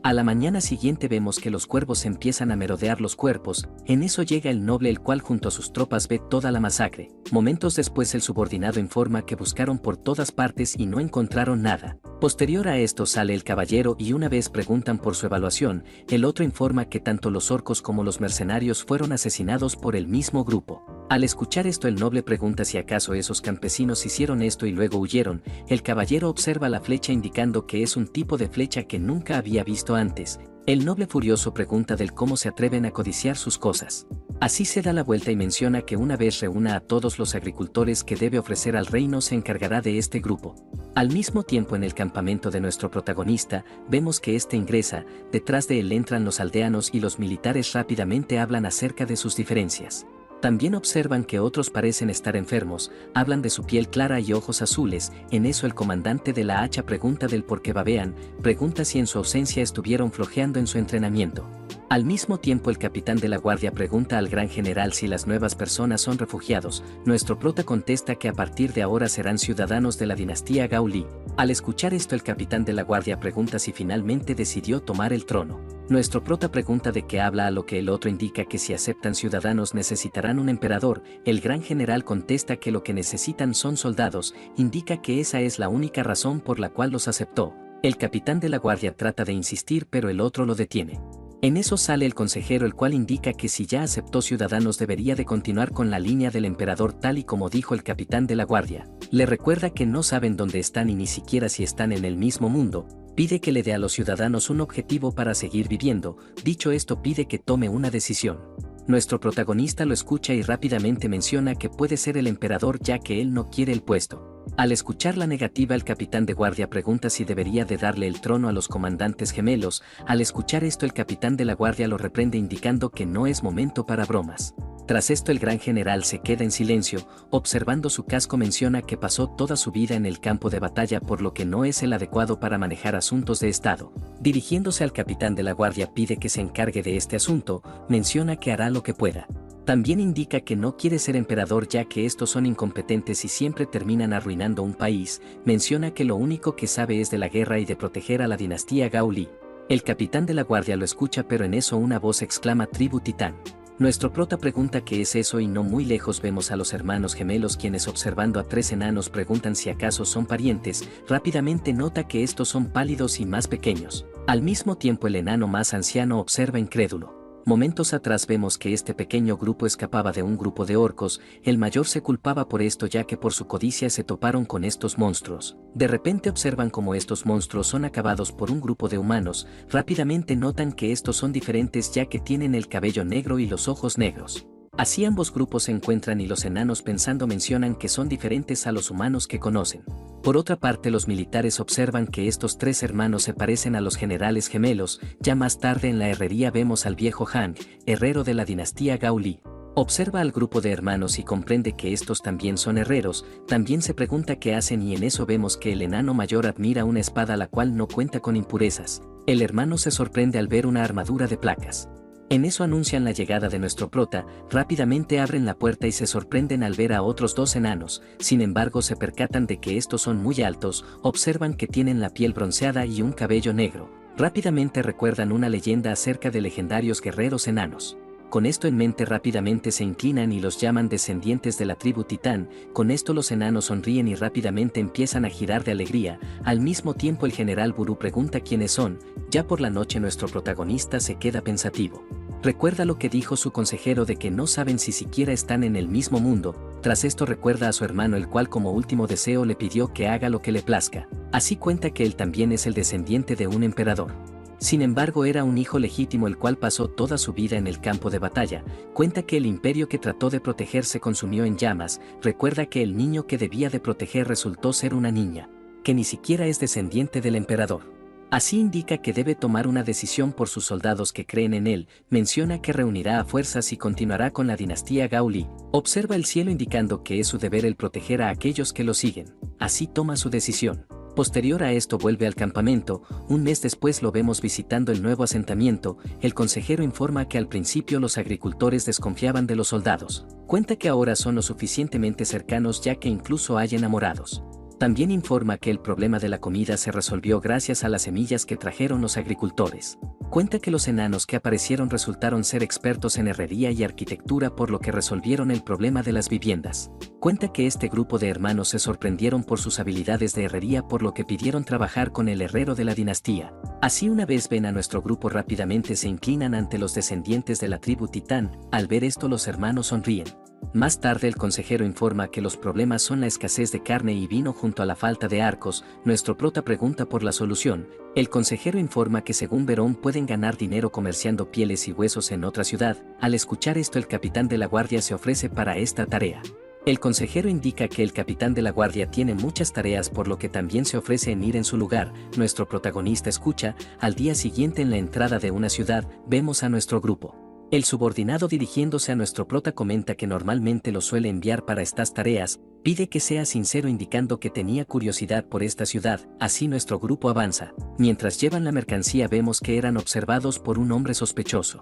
A la mañana siguiente vemos que los cuervos empiezan a merodear los cuerpos. En eso llega el noble, el cual junto a sus tropas ve toda la masacre. Momentos después el subordinado informa que buscaron por todas partes y no encontraron nada. Posterior a esto sale el caballero y una vez preguntan por su evaluación, el otro informa que tanto los orcos como los mercenarios fueron asesinados por el mismo grupo. Al escuchar esto el noble pregunta si acaso esos campesinos hicieron esto y luego huyeron. El caballero observa la flecha indicando que es un tipo de flecha que nunca había visto antes. El noble furioso pregunta del cómo se atreven a codiciar sus cosas. Así se da la vuelta y menciona que una vez reúna a todos los agricultores que debe ofrecer al reino se encargará de este grupo. Al mismo tiempo en el campamento de nuestro protagonista, vemos que este ingresa, detrás de él entran los aldeanos y los militares rápidamente hablan acerca de sus diferencias. También observan que otros parecen estar enfermos, hablan de su piel clara y ojos azules. En eso el comandante de la hacha pregunta del por qué babean, pregunta si en su ausencia estuvieron flojeando en su entrenamiento. Al mismo tiempo el capitán de la guardia pregunta al gran general si las nuevas personas son refugiados. Nuestro prota contesta que a partir de ahora serán ciudadanos de la dinastía Gauli. Al escuchar esto el capitán de la guardia pregunta si finalmente decidió tomar el trono. Nuestro prota pregunta de qué habla, a lo que el otro indica que si aceptan ciudadanos necesitarán un emperador. El gran general contesta que lo que necesitan son soldados, indica que esa es la única razón por la cual los aceptó. El capitán de la guardia trata de insistir pero el otro lo detiene. En eso sale el consejero, el cual indica que si ya aceptó ciudadanos debería de continuar con la línea del emperador tal y como dijo el capitán de la guardia. Le recuerda que no saben dónde están y ni siquiera si están en el mismo mundo. Pide que le dé a los ciudadanos un objetivo para seguir viviendo. Dicho esto pide que tome una decisión. Nuestro protagonista lo escucha y rápidamente menciona que puede ser el emperador ya que él no quiere el puesto. Al escuchar la negativa el capitán de guardia pregunta si debería de darle el trono a los comandantes gemelos. Al escuchar esto el capitán de la guardia lo reprende indicando que no es momento para bromas. Tras esto el gran general se queda en silencio, observando su casco. Menciona que pasó toda su vida en el campo de batalla por lo que no es el adecuado para manejar asuntos de estado. Dirigiéndose al capitán de la guardia pide que se encargue de este asunto, menciona que hará lo que pueda. También indica que no quiere ser emperador ya que estos son incompetentes y siempre terminan arruinando un país. Menciona que lo único que sabe es de la guerra y de proteger a la dinastía Gauli. El capitán de la guardia lo escucha pero en eso una voz exclama tribu titán. Nuestro prota pregunta qué es eso y no muy lejos vemos a los hermanos gemelos quienes observando a tres enanos preguntan si acaso son parientes. Rápidamente nota que estos son pálidos y más pequeños. Al mismo tiempo el enano más anciano observa incrédulo. Momentos atrás vemos que este pequeño grupo escapaba de un grupo de orcos. El mayor se culpaba por esto ya que por su codicia se toparon con estos monstruos. De repente observan como estos monstruos son acabados por un grupo de humanos. Rápidamente notan que estos son diferentes ya que tienen el cabello negro y los ojos negros. Así ambos grupos se encuentran y los enanos pensando mencionan que son diferentes a los humanos que conocen. Por otra parte, los militares observan que estos tres hermanos se parecen a los generales gemelos. Ya más tarde en la herrería vemos al viejo Han, herrero de la dinastía Gao Li. Observa al grupo de hermanos y comprende que estos también son herreros. También se pregunta qué hacen y en eso vemos que el enano mayor admira una espada la cual no cuenta con impurezas. El hermano se sorprende al ver una armadura de placas. En eso anuncian la llegada de nuestro prota, rápidamente abren la puerta y se sorprenden al ver a otros dos enanos. Sin embargo, se percatan de que estos son muy altos, observan que tienen la piel bronceada y un cabello negro. Rápidamente recuerdan una leyenda acerca de legendarios guerreros enanos. Con esto en mente rápidamente se inclinan y los llaman descendientes de la tribu Titán. Con esto los enanos sonríen y rápidamente empiezan a girar de alegría. Al mismo tiempo el general Buru pregunta quiénes son. Ya por la noche nuestro protagonista se queda pensativo. Recuerda lo que dijo su consejero de que no saben si siquiera están en el mismo mundo. Tras esto recuerda a su hermano el cual como último deseo le pidió que haga lo que le plazca. Así cuenta que él también es el descendiente de un emperador. Sin embargo, era un hijo legítimo el cual pasó toda su vida en el campo de batalla. Cuenta que el imperio que trató de proteger se consumió en llamas. Recuerda que el niño que debía de proteger resultó ser una niña, que ni siquiera es descendiente del emperador. Así indica que debe tomar una decisión por sus soldados que creen en él. Menciona que reunirá a fuerzas y continuará con la dinastía Gao Li. Observa el cielo indicando que es su deber el proteger a aquellos que lo siguen. Así toma su decisión. Posterior a esto vuelve al campamento. Un mes después lo vemos visitando el nuevo asentamiento. El consejero informa que al principio los agricultores desconfiaban de los soldados. Cuenta que ahora son lo suficientemente cercanos ya que incluso hay enamorados. También informa que el problema de la comida se resolvió gracias a las semillas que trajeron los agricultores. Cuenta que los enanos que aparecieron resultaron ser expertos en herrería y arquitectura por lo que resolvieron el problema de las viviendas. Cuenta que este grupo de hermanos se sorprendieron por sus habilidades de herrería por lo que pidieron trabajar con el herrero de la dinastía. Así una vez ven a nuestro grupo rápidamente se inclinan ante los descendientes de la tribu Titán. Al ver esto los hermanos sonríen. Más tarde el consejero informa que los problemas son la escasez de carne y vino junto a la falta de arcos. Nuestro prota pregunta por la solución. El consejero informa que según Verón pueden ganar dinero comerciando pieles y huesos en otra ciudad. Al escuchar esto el capitán de la guardia se ofrece para esta tarea. El consejero indica que el capitán de la guardia tiene muchas tareas por lo que también se ofrece en ir en su lugar. Nuestro protagonista escucha. Al día siguiente en la entrada de una ciudad vemos a nuestro grupo. El subordinado dirigiéndose a nuestro prota comenta que normalmente lo suele enviar para estas tareas, pide que sea sincero indicando que tenía curiosidad por esta ciudad. Así nuestro grupo avanza. Mientras llevan la mercancía vemos que eran observados por un hombre sospechoso.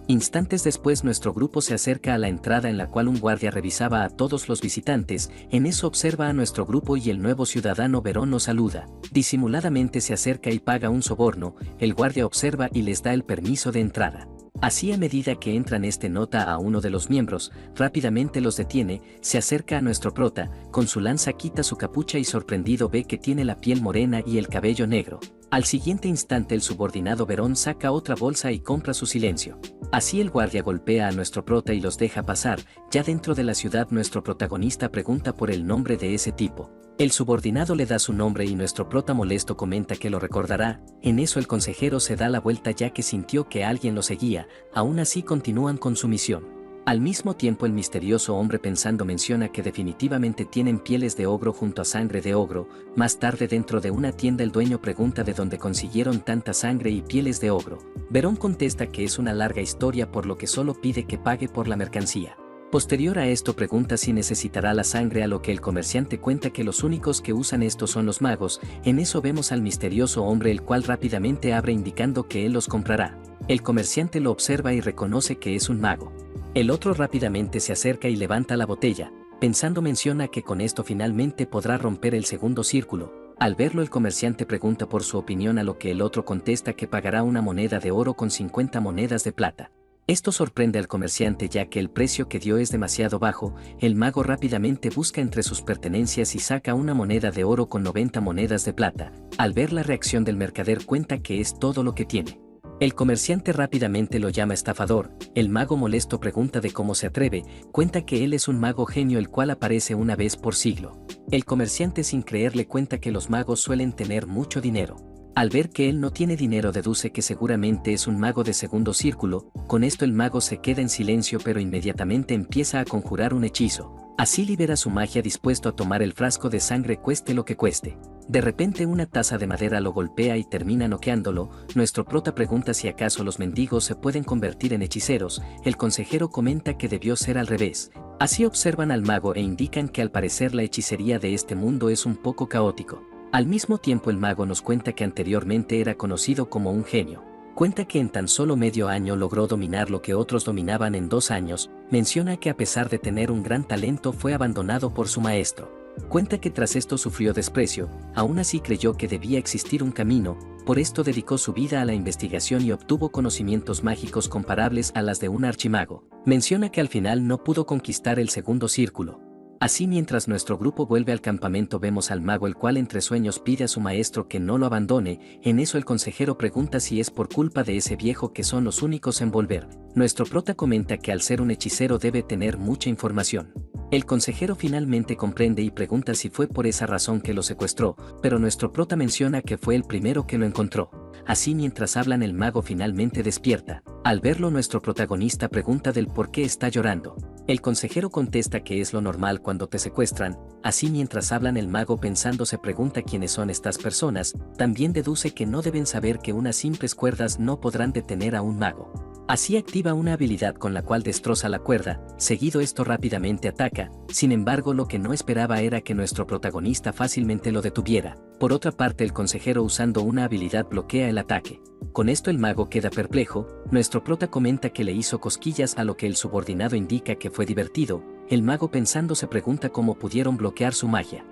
Instantes después nuestro grupo se acerca a la entrada en la cual un guardia revisaba a todos los visitantes. En eso observa a nuestro grupo y el nuevo ciudadano Verón nos saluda. Disimuladamente se acerca y paga un soborno. El guardia observa y les da el permiso de entrada. Así a medida que entran nota a uno de los miembros, rápidamente los detiene, se acerca a nuestro prota, con su lanza quita su capucha y sorprendido ve que tiene la piel morena y el cabello negro. Al siguiente instante el subordinado Verón saca otra bolsa y compra su silencio. Así el guardia golpea a nuestro prota y los deja pasar. Ya dentro de la ciudad nuestro protagonista pregunta por el nombre de ese tipo. El subordinado le da su nombre y nuestro prota molesto comenta que lo recordará. En eso el consejero se da la vuelta ya que sintió que alguien lo seguía. Aún así continúan con su misión. Al mismo tiempo el misterioso hombre pensando menciona que definitivamente tienen pieles de ogro junto a sangre de ogro. Más tarde dentro de una tienda el dueño pregunta de dónde consiguieron tanta sangre y pieles de ogro. Verón contesta que es una larga historia por lo que solo pide que pague por la mercancía. Posterior a esto pregunta si necesitará la sangre a lo que el comerciante cuenta que los únicos que usan esto son los magos. En eso vemos al misterioso hombre el cual rápidamente abre indicando que él los comprará. El comerciante lo observa y reconoce que es un mago. El otro rápidamente se acerca y levanta la botella, pensando menciona que con esto finalmente podrá romper el segundo círculo. Al verlo el comerciante pregunta por su opinión a lo que el otro contesta que pagará una moneda de oro con 50 monedas de plata. Esto sorprende al comerciante ya que el precio que dio es demasiado bajo. El mago rápidamente busca entre sus pertenencias y saca una moneda de oro con 90 monedas de plata. Al ver la reacción del mercader cuenta que es todo lo que tiene. El comerciante rápidamente lo llama estafador. El mago molesto pregunta de cómo se atreve, cuenta que él es un mago genio el cual aparece una vez por siglo. El comerciante sin creerle cuenta que los magos suelen tener mucho dinero. Al ver que él no tiene dinero deduce que seguramente es un mago de segundo círculo. Con esto el mago se queda en silencio pero inmediatamente empieza a conjurar un hechizo. Así libera su magia dispuesto a tomar el frasco de sangre cueste lo que cueste. De repente una taza de madera lo golpea y termina noqueándolo. Nuestro prota pregunta si acaso los mendigos se pueden convertir en hechiceros. El consejero comenta que debió ser al revés. Así observan al mago e indican que al parecer la hechicería de este mundo es un poco caótico. Al mismo tiempo el mago nos cuenta que anteriormente era conocido como un genio. Cuenta que en tan solo medio año logró dominar lo que otros dominaban en 2 años. Menciona que a pesar de tener un gran talento fue abandonado por su maestro. Cuenta que tras esto sufrió desprecio, aún así creyó que debía existir un camino, por esto dedicó su vida a la investigación y obtuvo conocimientos mágicos comparables a las de un archimago. Menciona que al final no pudo conquistar el segundo círculo. Así mientras nuestro grupo vuelve al campamento vemos al mago el cual entre sueños pide a su maestro que no lo abandone. En eso el consejero pregunta si es por culpa de ese viejo que son los únicos en volver. Nuestro prota comenta que al ser un hechicero debe tener mucha información. El consejero finalmente comprende y pregunta si fue por esa razón que lo secuestró, pero nuestro prota menciona que fue el primero que lo encontró. Así mientras hablan el mago finalmente despierta. Al verlo nuestro protagonista pregunta del por qué está llorando. El consejero contesta que es lo normal cuando te secuestran. Así mientras hablan el mago pensando se pregunta quiénes son estas personas, también deduce que no deben saber que unas simples cuerdas no podrán detener a un mago. Así activa una habilidad con la cual destroza la cuerda, seguido esto rápidamente ataca. Sin embargo lo que no esperaba era que nuestro protagonista fácilmente lo detuviera. Por otra parte el consejero usando una habilidad bloquea el ataque. Con esto el mago queda perplejo. Nuestro prota comenta que le hizo cosquillas, a lo que el subordinado indica que fue divertido. El mago pensando se pregunta cómo pudieron bloquear su magia.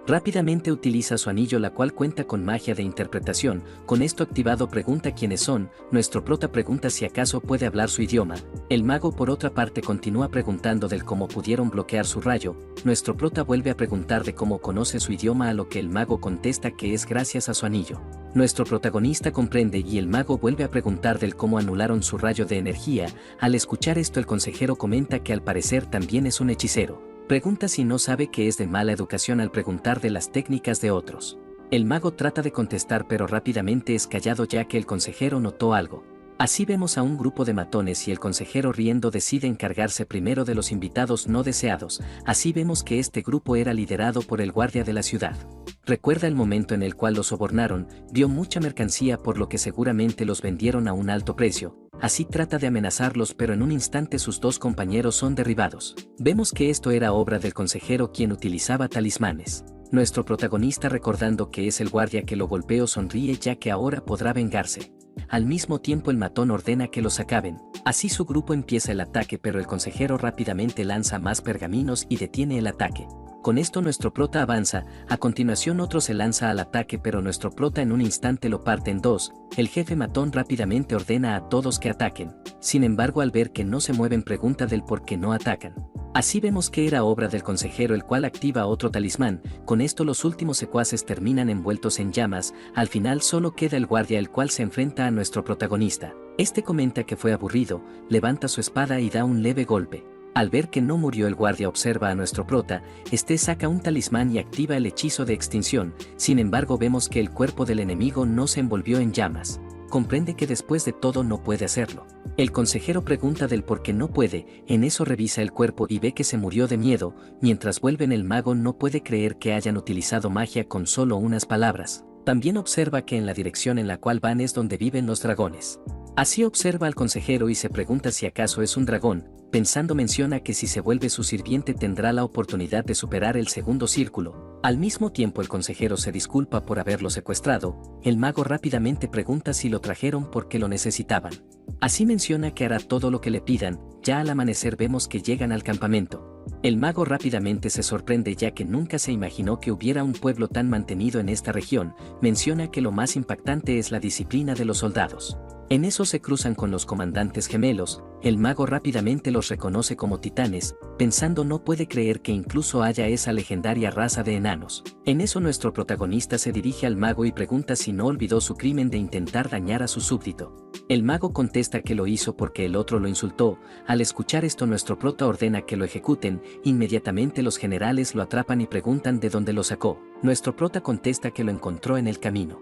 Rápidamente utiliza su anillo la cual cuenta con magia de interpretación. Con esto activado pregunta quiénes son. Nuestro prota pregunta si acaso puede hablar su idioma. El mago por otra parte continúa preguntando del cómo pudieron bloquear su rayo. Nuestro prota vuelve a preguntar de cómo conoce su idioma, a lo que el mago contesta que es gracias a su anillo. Nuestro protagonista comprende y el mago vuelve a preguntar del cómo anularon su rayo de energía. Al escuchar esto el consejero comenta que al parecer también es un hechicero. Pregunta si no sabe que es de mala educación al preguntar de las técnicas de otros. El mago trata de contestar pero rápidamente es callado ya que el consejero notó algo. Así vemos a un grupo de matones y el consejero riendo decide encargarse primero de los invitados no deseados. Así vemos que este grupo era liderado por el guardia de la ciudad. Recuerda el momento en el cual los sobornaron, vio mucha mercancía por lo que seguramente los vendieron a un alto precio. Así trata de amenazarlos pero en un instante sus 2 compañeros son derribados. Vemos que esto era obra del consejero quien utilizaba talismanes. Nuestro protagonista recordando que es el guardia que lo golpeó sonríe ya que ahora podrá vengarse. Al mismo tiempo el matón ordena que los acaben. Así su grupo empieza el ataque pero el consejero rápidamente lanza más pergaminos y detiene el ataque. Con esto nuestro prota avanza, a continuación otro se lanza al ataque pero nuestro prota en un instante lo parte en 2, el jefe matón rápidamente ordena a todos que ataquen. Sin embargo al ver que no se mueven pregunta del por qué no atacan. Así vemos que era obra del consejero el cual activa otro talismán. Con esto los últimos secuaces terminan envueltos en llamas. Al final solo queda el guardia el cual se enfrenta a nuestro protagonista. Este comenta que fue aburrido, levanta su espada y da un leve golpe. Al ver que no murió el guardia observa a nuestro prota, este saca un talismán y activa el hechizo de extinción. Sin embargo vemos que el cuerpo del enemigo no se envolvió en llamas. Comprende que después de todo no puede hacerlo. El consejero pregunta del por qué no puede, en eso revisa el cuerpo y ve que se murió de miedo. Mientras vuelven el mago no puede creer que hayan utilizado magia con solo unas palabras. También observa que en la dirección en la cual van es donde viven los dragones. Así observa al consejero y se pregunta si acaso es un dragón. Pensando menciona que si se vuelve su sirviente tendrá la oportunidad de superar el segundo círculo. Al mismo tiempo el consejero se disculpa por haberlo secuestrado. El mago rápidamente pregunta si lo trajeron porque lo necesitaban. Así menciona que hará todo lo que le pidan. Ya al amanecer vemos que llegan al campamento. El mago rápidamente se sorprende ya que nunca se imaginó que hubiera un pueblo tan mantenido en esta región. Menciona que lo más impactante es la disciplina de los soldados. En eso se cruzan con los comandantes gemelos. El mago rápidamente los reconoce como titanes, pensando no puede creer que incluso haya esa legendaria raza de enanos. En eso nuestro protagonista se dirige al mago y pregunta si no olvidó su crimen de intentar dañar a su súbdito. El mago contesta que lo hizo porque el otro lo insultó. Al escuchar esto nuestro prota ordena que lo ejecuten. Inmediatamente los generales lo atrapan y preguntan de dónde lo sacó. Nuestro prota contesta que lo encontró en el camino.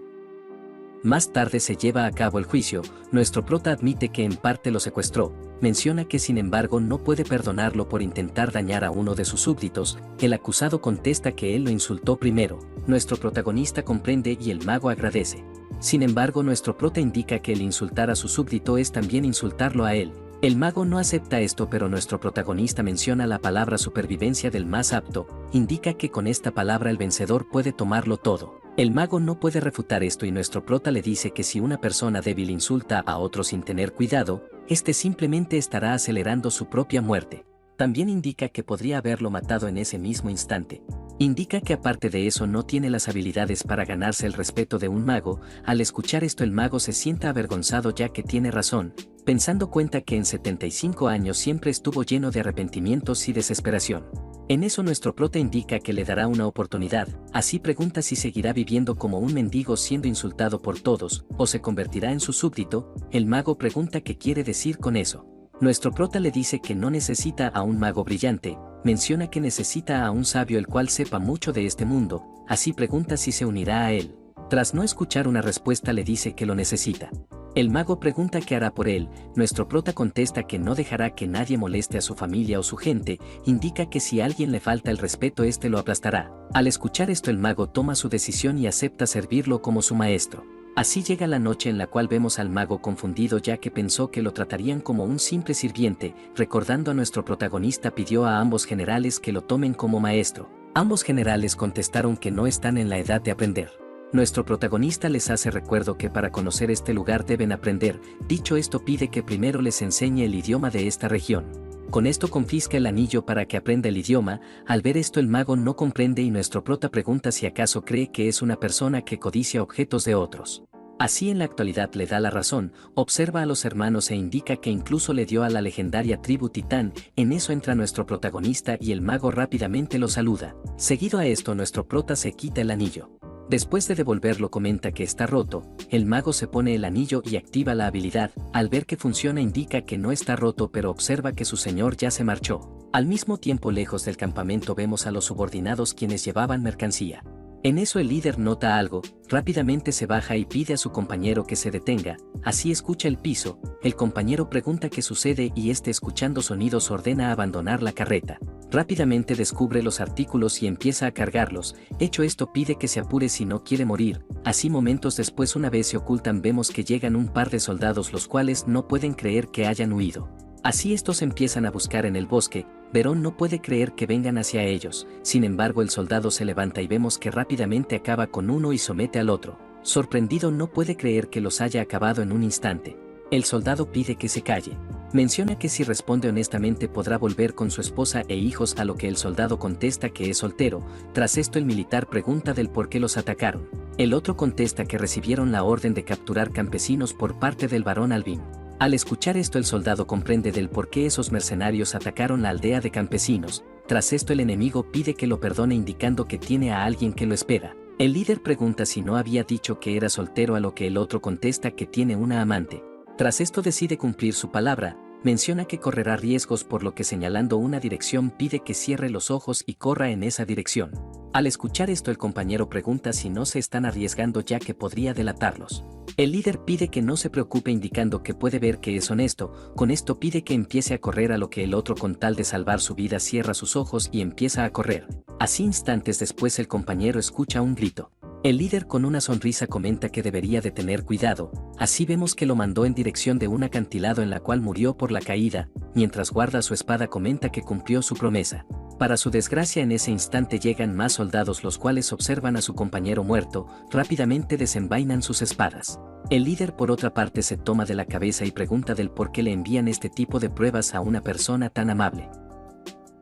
Más tarde se lleva a cabo el juicio, nuestro prota admite que en parte lo secuestró, menciona que sin embargo no puede perdonarlo por intentar dañar a uno de sus súbditos, el acusado contesta que él lo insultó primero, nuestro protagonista comprende y el mago agradece. Sin embargo nuestro prota indica que el insultar a su súbdito es también insultarlo a él. El mago no acepta esto pero nuestro protagonista menciona la palabra supervivencia del más apto, indica que con esta palabra el vencedor puede tomarlo todo. El mago no puede refutar esto y nuestro prota le dice que si una persona débil insulta a otro sin tener cuidado, este simplemente estará acelerando su propia muerte. También indica que podría haberlo matado en ese mismo instante. Indica que aparte de eso no tiene las habilidades para ganarse el respeto de un mago. Al escuchar esto el mago se sienta avergonzado ya que tiene razón, pensando cuenta que en 75 años siempre estuvo lleno de arrepentimientos y desesperación. En eso nuestro prota indica que le dará una oportunidad, así pregunta si seguirá viviendo como un mendigo siendo insultado por todos, o se convertirá en su súbdito. El mago pregunta qué quiere decir con eso. Nuestro prota le dice que no necesita a un mago brillante, menciona que necesita a un sabio el cual sepa mucho de este mundo, así pregunta si se unirá a él. Tras no escuchar una respuesta le dice que lo necesita. El mago pregunta qué hará por él, nuestro prota contesta que no dejará que nadie moleste a su familia o su gente, indica que si a alguien le falta el respeto este lo aplastará. Al escuchar esto el mago toma su decisión y acepta servirlo como su maestro. Así llega la noche en la cual vemos al mago confundido ya que pensó que lo tratarían como un simple sirviente, recordando a nuestro protagonista pidió a ambos generales que lo tomen como maestro. Ambos generales contestaron que no están en la edad de aprender. Nuestro protagonista les hace recuerdo que para conocer este lugar deben aprender, dicho esto pide que primero les enseñe el idioma de esta región. Con esto confisca el anillo para que aprenda el idioma. Al ver esto el mago no comprende y nuestro prota pregunta si acaso cree que es una persona que codicia objetos de otros. Así en la actualidad le da la razón, observa a los hermanos e indica que incluso le dio a la legendaria tribu Titán. En eso entra nuestro protagonista y el mago rápidamente lo saluda. Seguido a esto nuestro prota se quita el anillo. Después de devolverlo comenta que está roto, el mago se pone el anillo y activa la habilidad, al ver que funciona indica que no está roto pero observa que su señor ya se marchó. Al mismo tiempo lejos del campamento vemos a los subordinados quienes llevaban mercancía. En eso el líder nota algo, rápidamente se baja y pide a su compañero que se detenga, así escucha el piso, el compañero pregunta qué sucede y este escuchando sonidos ordena abandonar la carreta. Rápidamente descubre los artículos y empieza a cargarlos, hecho esto pide que se apure si no quiere morir, así momentos después una vez se ocultan vemos que llegan un par de soldados los cuales no pueden creer que hayan huido. Así estos empiezan a buscar en el bosque, Verón no puede creer que vengan hacia ellos, sin embargo el soldado se levanta y vemos que rápidamente acaba con uno y somete al otro. Sorprendido no puede creer que los haya acabado en un instante. El soldado pide que se calle. Menciona que si responde honestamente podrá volver con su esposa e hijos a lo que el soldado contesta que es soltero. Tras esto el militar pregunta del por qué los atacaron. El otro contesta que recibieron la orden de capturar campesinos por parte del barón Alvin. Al escuchar esto el soldado comprende del por qué esos mercenarios atacaron la aldea de campesinos. Tras esto el enemigo pide que lo perdone indicando que tiene a alguien que lo espera. El líder pregunta si no había dicho que era soltero a lo que el otro contesta que tiene una amante. Tras esto decide cumplir su palabra, menciona que correrá riesgos por lo que señalando una dirección pide que cierre los ojos y corra en esa dirección. Al escuchar esto el compañero pregunta si no se están arriesgando ya que podría delatarlos. El líder pide que no se preocupe indicando que puede ver que es honesto, con esto pide que empiece a correr a lo que el otro con tal de salvar su vida cierra sus ojos y empieza a correr. Así instantes después el compañero escucha un grito. El líder con una sonrisa comenta que debería de tener cuidado, así vemos que lo mandó en dirección de un acantilado en la cual murió por la caída, mientras guarda su espada comenta que cumplió su promesa. Para su desgracia en ese instante llegan más soldados los cuales observan a su compañero muerto, rápidamente desenvainan sus espadas. El líder por otra parte se toma de la cabeza y pregunta del por qué le envían este tipo de pruebas a una persona tan amable.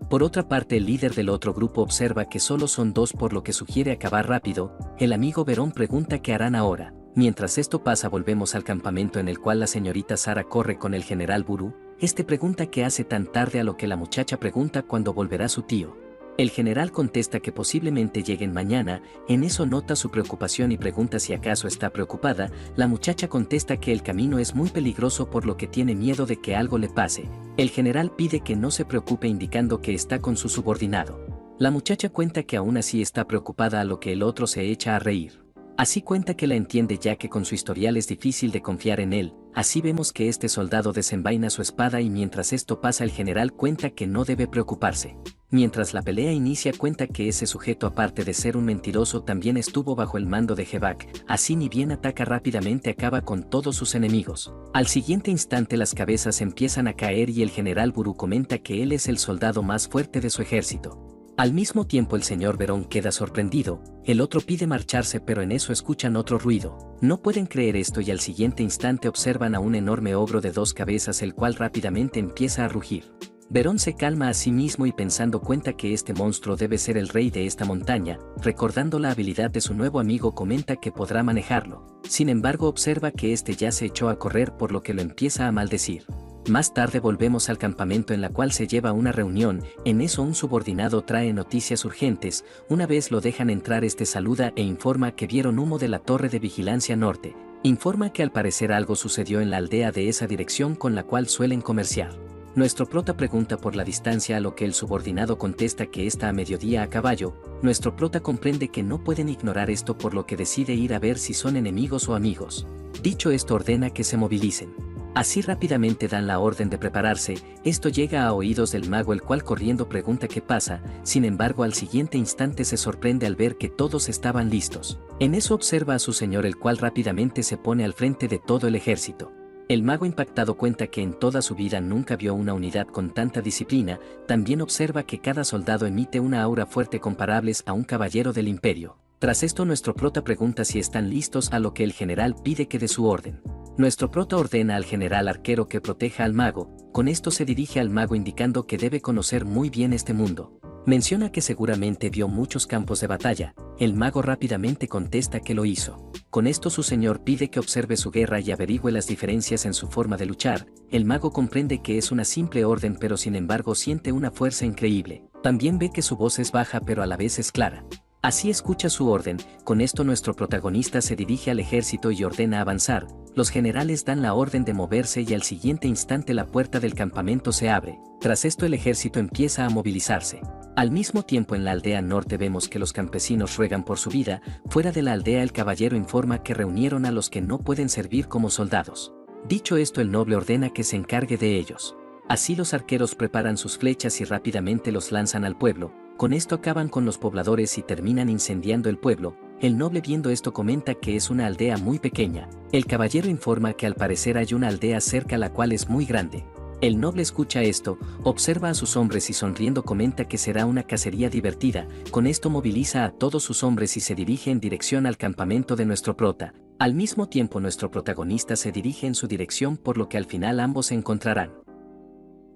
Por otra parte el líder del otro grupo observa que solo son dos por lo que sugiere acabar rápido. El amigo Verón pregunta qué harán ahora. Mientras esto pasa volvemos al campamento en el cual la señorita Sara corre con el general Buru. Este pregunta qué hace tan tarde a lo que la muchacha pregunta cuándo volverá su tío. El general contesta que posiblemente lleguen mañana, en eso nota su preocupación y pregunta si acaso está preocupada. La muchacha contesta que el camino es muy peligroso por lo que tiene miedo de que algo le pase. El general pide que no se preocupe indicando que está con su subordinado. La muchacha cuenta que aún así está preocupada a lo que el otro se echa a reír. Así cuenta que la entiende ya que con su historial es difícil de confiar en él. Así vemos que este soldado desenvaina su espada y mientras esto pasa el general cuenta que no debe preocuparse. Mientras la pelea inicia cuenta que ese sujeto aparte de ser un mentiroso también estuvo bajo el mando de Jebak, así ni bien ataca rápidamente acaba con todos sus enemigos. Al siguiente instante las cabezas empiezan a caer y el general Buru comenta que él es el soldado más fuerte de su ejército. Al mismo tiempo el señor Verón queda sorprendido, el otro pide marcharse pero en eso escuchan otro ruido. No pueden creer esto y al siguiente instante observan a un enorme ogro de 2 cabezas el cual rápidamente empieza a rugir. Verón se calma a sí mismo y pensando cuenta que este monstruo debe ser el rey de esta montaña, recordando la habilidad de su nuevo amigo comenta que podrá manejarlo. Sin embargo observa que este ya se echó a correr por lo que lo empieza a maldecir. Más tarde volvemos al campamento en la cual se lleva una reunión, en eso un subordinado trae noticias urgentes, una vez lo dejan entrar este saluda e informa que vieron humo de la torre de vigilancia norte, informa que al parecer algo sucedió en la aldea de esa dirección con la cual suelen comerciar. Nuestro prota pregunta por la distancia a lo que el subordinado contesta que está a mediodía a caballo, nuestro prota comprende que no pueden ignorar esto por lo que decide ir a ver si son enemigos o amigos. Dicho esto ordena que se movilicen. Así rápidamente dan la orden de prepararse, esto llega a oídos del mago el cual corriendo pregunta qué pasa, sin embargo al siguiente instante se sorprende al ver que todos estaban listos. En eso observa a su señor el cual rápidamente se pone al frente de todo el ejército. El mago impactado cuenta que en toda su vida nunca vio una unidad con tanta disciplina, también observa que cada soldado emite una aura fuerte comparables a un caballero del imperio. Tras esto nuestro prota pregunta si están listos a lo que el general pide que dé su orden. Nuestro prota ordena al general arquero que proteja al mago, con esto se dirige al mago indicando que debe conocer muy bien este mundo. Menciona que seguramente vio muchos campos de batalla, el mago rápidamente contesta que lo hizo. Con esto su señor pide que observe su guerra y averigüe las diferencias en su forma de luchar, el mago comprende que es una simple orden pero sin embargo siente una fuerza increíble, también ve que su voz es baja pero a la vez es clara. Así escucha su orden, con esto nuestro protagonista se dirige al ejército y ordena avanzar, los generales dan la orden de moverse y al siguiente instante la puerta del campamento se abre, tras esto el ejército empieza a movilizarse. Al mismo tiempo en la aldea norte vemos que los campesinos ruegan por su vida, fuera de la aldea el caballero informa que reunieron a los que no pueden servir como soldados. Dicho esto el noble ordena que se encargue de ellos. Así los arqueros preparan sus flechas y rápidamente los lanzan al pueblo. Con esto acaban con los pobladores y terminan incendiando el pueblo. El noble viendo esto comenta que es una aldea muy pequeña. El caballero informa que al parecer hay una aldea cerca la cual es muy grande. El noble escucha esto, observa a sus hombres y sonriendo comenta que será una cacería divertida. Con esto moviliza a todos sus hombres y se dirige en dirección al campamento de nuestro prota. Al mismo tiempo nuestro protagonista se dirige en su dirección por lo que al final ambos se encontrarán.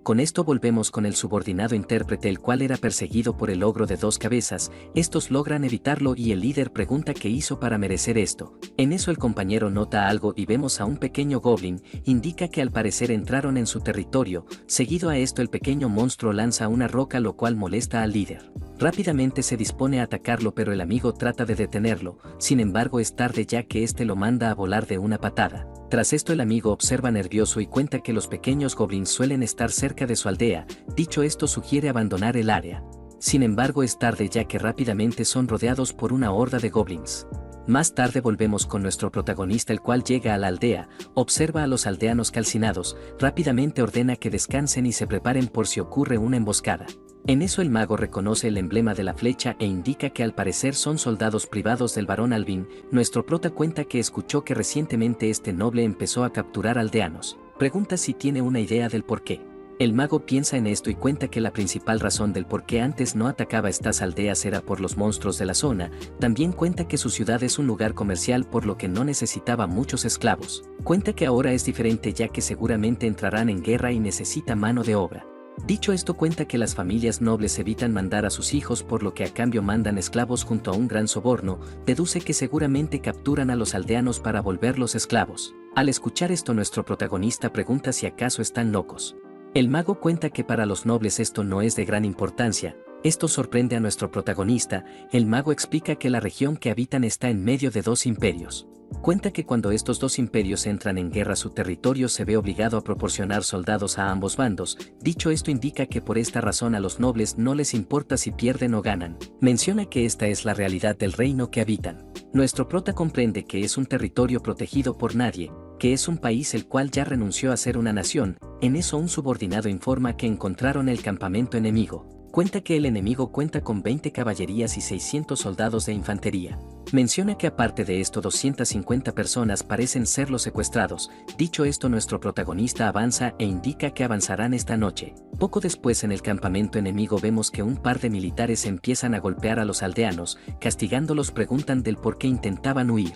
Con esto volvemos con el subordinado intérprete el cual era perseguido por el ogro de 2 cabezas, estos logran evitarlo y el líder pregunta qué hizo para merecer esto. En eso el compañero nota algo y vemos a un pequeño goblin, indica que al parecer entraron en su territorio, seguido a esto el pequeño monstruo lanza una roca lo cual molesta al líder. Rápidamente se dispone a atacarlo pero el amigo trata de detenerlo, sin embargo es tarde ya que este lo manda a volar de una patada. Tras esto el amigo observa nervioso y cuenta que los pequeños goblins suelen estar cerca de su aldea, dicho esto sugiere abandonar el área. Sin embargo es tarde ya que rápidamente son rodeados por una horda de goblins. Más tarde volvemos con nuestro protagonista el cual llega a la aldea, observa a los aldeanos calcinados, rápidamente ordena que descansen y se preparen por si ocurre una emboscada. En eso el mago reconoce el emblema de la flecha e indica que al parecer son soldados privados del barón Alvin. Nuestro prota cuenta que escuchó que recientemente este noble empezó a capturar aldeanos. Pregunta si tiene una idea del por qué. El mago piensa en esto y cuenta que la principal razón del por qué antes no atacaba estas aldeas era por los monstruos de la zona. También cuenta que su ciudad es un lugar comercial por lo que no necesitaba muchos esclavos. Cuenta que ahora es diferente ya que seguramente entrarán en guerra y necesita mano de obra. Dicho esto cuenta que las familias nobles evitan mandar a sus hijos por lo que a cambio mandan esclavos junto a un gran soborno, deduce que seguramente capturan a los aldeanos para volverlos esclavos. Al escuchar esto nuestro protagonista pregunta si acaso están locos. El mago cuenta que para los nobles esto no es de gran importancia. Esto sorprende a nuestro protagonista, el mago explica que la región que habitan está en medio de 2 imperios. Cuenta que cuando estos 2 imperios entran en guerra su territorio se ve obligado a proporcionar soldados a ambos bandos, dicho esto indica que por esta razón a los nobles no les importa si pierden o ganan. Menciona que esta es la realidad del reino que habitan. Nuestro prota comprende que es un territorio protegido por nadie, que es un país el cual ya renunció a ser una nación. En eso un subordinado informa que encontraron el campamento enemigo. Cuenta que el enemigo cuenta con 20 caballerías y 600 soldados de infantería. Menciona que aparte de esto 250 personas parecen ser los secuestrados. Dicho esto, nuestro protagonista avanza e indica que avanzarán esta noche. Poco después, en el campamento enemigo vemos que un par de militares empiezan a golpear a los aldeanos, castigándolos. Preguntan del por qué intentaban huir.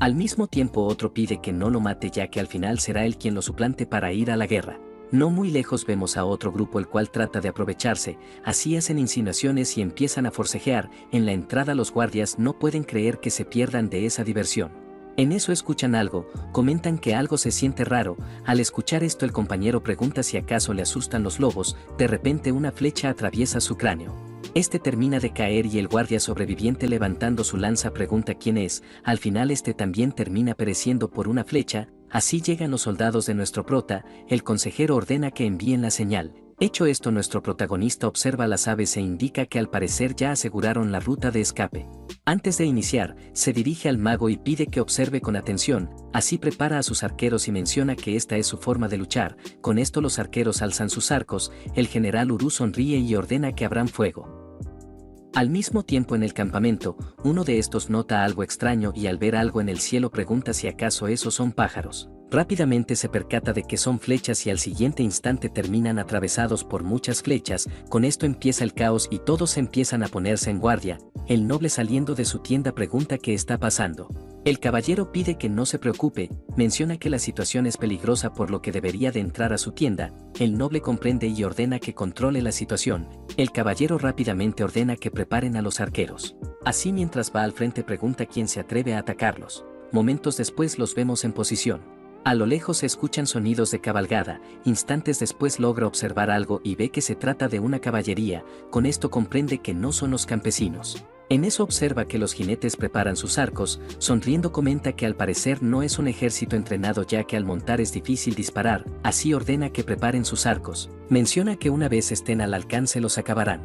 Al mismo tiempo otro pide que no lo mate, ya que al final será él quien lo suplante para ir a la guerra. No muy lejos vemos a otro grupo el cual trata de aprovecharse, así hacen insinuaciones y empiezan a forcejear. En la entrada los guardias no pueden creer que se pierdan de esa diversión. En eso escuchan algo, comentan que algo se siente raro. Al escuchar esto el compañero pregunta si acaso le asustan los lobos. De repente una flecha atraviesa su cráneo. Este termina de caer y el guardia sobreviviente, levantando su lanza, pregunta quién es. Al final este también termina pereciendo por una flecha. Así llegan los soldados de nuestro prota. El consejero ordena que envíen la señal. Hecho esto, nuestro protagonista observa las aves e indica que al parecer ya aseguraron la ruta de escape. Antes de iniciar, se dirige al mago y pide que observe con atención. Así prepara a sus arqueros y menciona que esta es su forma de luchar. Con esto los arqueros alzan sus arcos. El general Uru sonríe y ordena que abran fuego. Al mismo tiempo, en el campamento, uno de estos nota algo extraño y al ver algo en el cielo pregunta si acaso esos son pájaros. Rápidamente se percata de que son flechas y al siguiente instante terminan atravesados por muchas flechas. Con esto empieza el caos y todos empiezan a ponerse en guardia. El noble, saliendo de su tienda, pregunta qué está pasando. El caballero pide que no se preocupe, menciona que la situación es peligrosa por lo que debería de entrar a su tienda. El noble comprende y ordena que controle la situación. El caballero rápidamente ordena que preparen a los arqueros. Así, mientras va al frente, pregunta quién se atreve a atacarlos. Momentos después los vemos en posición. A lo lejos se escuchan sonidos de cabalgada. Instantes después logra observar algo y ve que se trata de una caballería. Con esto comprende que no son los campesinos. En eso observa que los jinetes preparan sus arcos. Sonriendo comenta que al parecer no es un ejército entrenado, ya que al montar es difícil disparar. Así ordena que preparen sus arcos. Menciona que una vez estén al alcance los acabarán.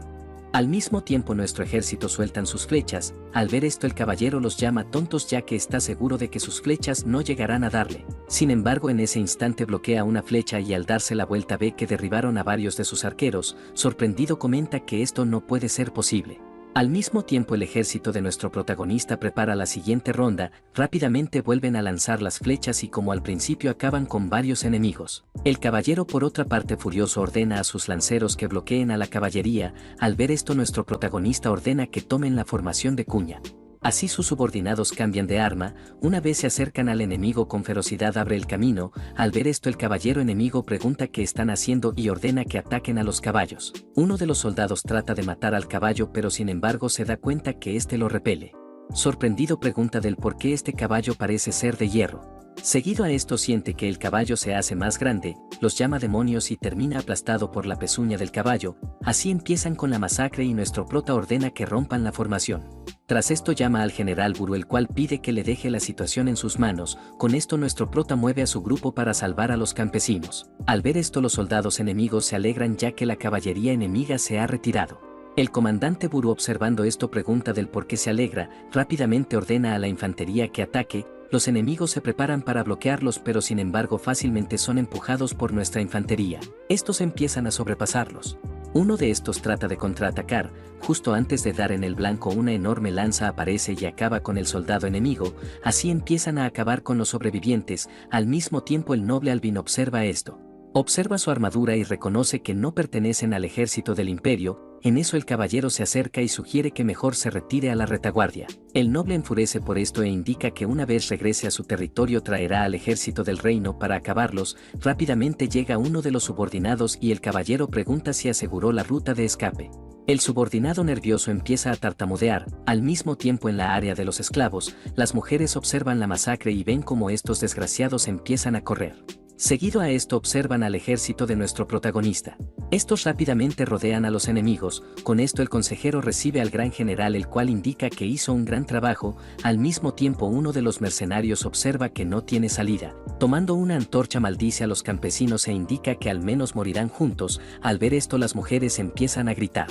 Al mismo tiempo nuestro ejército sueltan sus flechas. Al ver esto el caballero los llama tontos, ya que está seguro de que sus flechas no llegarán a darle. Sin embargo, en ese instante bloquea una flecha y al darse la vuelta ve que derribaron a varios de sus arqueros. Sorprendido comenta que esto no puede ser posible. Al mismo tiempo el ejército de nuestro protagonista prepara la siguiente ronda. Rápidamente vuelven a lanzar las flechas y como al principio acaban con varios enemigos. El caballero, por otra parte, furioso, ordena a sus lanceros que bloqueen a la caballería. Al ver esto nuestro protagonista ordena que tomen la formación de cuña. Así sus subordinados cambian de arma. Una vez se acercan al enemigo con ferocidad, abre el camino. Al ver esto el caballero enemigo pregunta qué están haciendo y ordena que ataquen a los caballos. Uno de los soldados trata de matar al caballo, pero sin embargo se da cuenta que este lo repele. Sorprendido pregunta del por qué este caballo parece ser de hierro. Seguido a esto siente que el caballo se hace más grande, los llama demonios y termina aplastado por la pezuña del caballo. Así empiezan con la masacre y nuestro prota ordena que rompan la formación. Tras esto llama al general Buru, el cual pide que le deje la situación en sus manos. Con esto nuestro prota mueve a su grupo para salvar a los campesinos. Al ver esto los soldados enemigos se alegran, ya que la caballería enemiga se ha retirado. El comandante Buru, observando esto, pregunta del por qué se alegra. Rápidamente ordena a la infantería que ataque. Los enemigos se preparan para bloquearlos, pero sin embargo fácilmente son empujados por nuestra infantería. Estos empiezan a sobrepasarlos. Uno de estos trata de contraatacar. Justo antes de dar en el blanco, una enorme lanza aparece y acaba con el soldado enemigo. Así empiezan a acabar con los sobrevivientes. Al mismo tiempo el noble Alvin observa esto. Observa su armadura y reconoce que no pertenecen al ejército del imperio. En eso el caballero se acerca y sugiere que mejor se retire a la retaguardia. El noble enfurece por esto e indica que una vez regrese a su territorio traerá al ejército del reino para acabarlos. Rápidamente llega uno de los subordinados y el caballero pregunta si aseguró la ruta de escape. El subordinado nervioso empieza a tartamudear. Al mismo tiempo, en la área de los esclavos, las mujeres observan la masacre y ven cómo estos desgraciados empiezan a correr. Seguido a esto observan al ejército de nuestro protagonista. Estos rápidamente rodean a los enemigos. Con esto el consejero recibe al gran general, el cual indica que hizo un gran trabajo. Al mismo tiempo uno de los mercenarios observa que no tiene salida. Tomando una antorcha maldice a los campesinos e indica que al menos morirán juntos. Al ver esto las mujeres empiezan a gritar.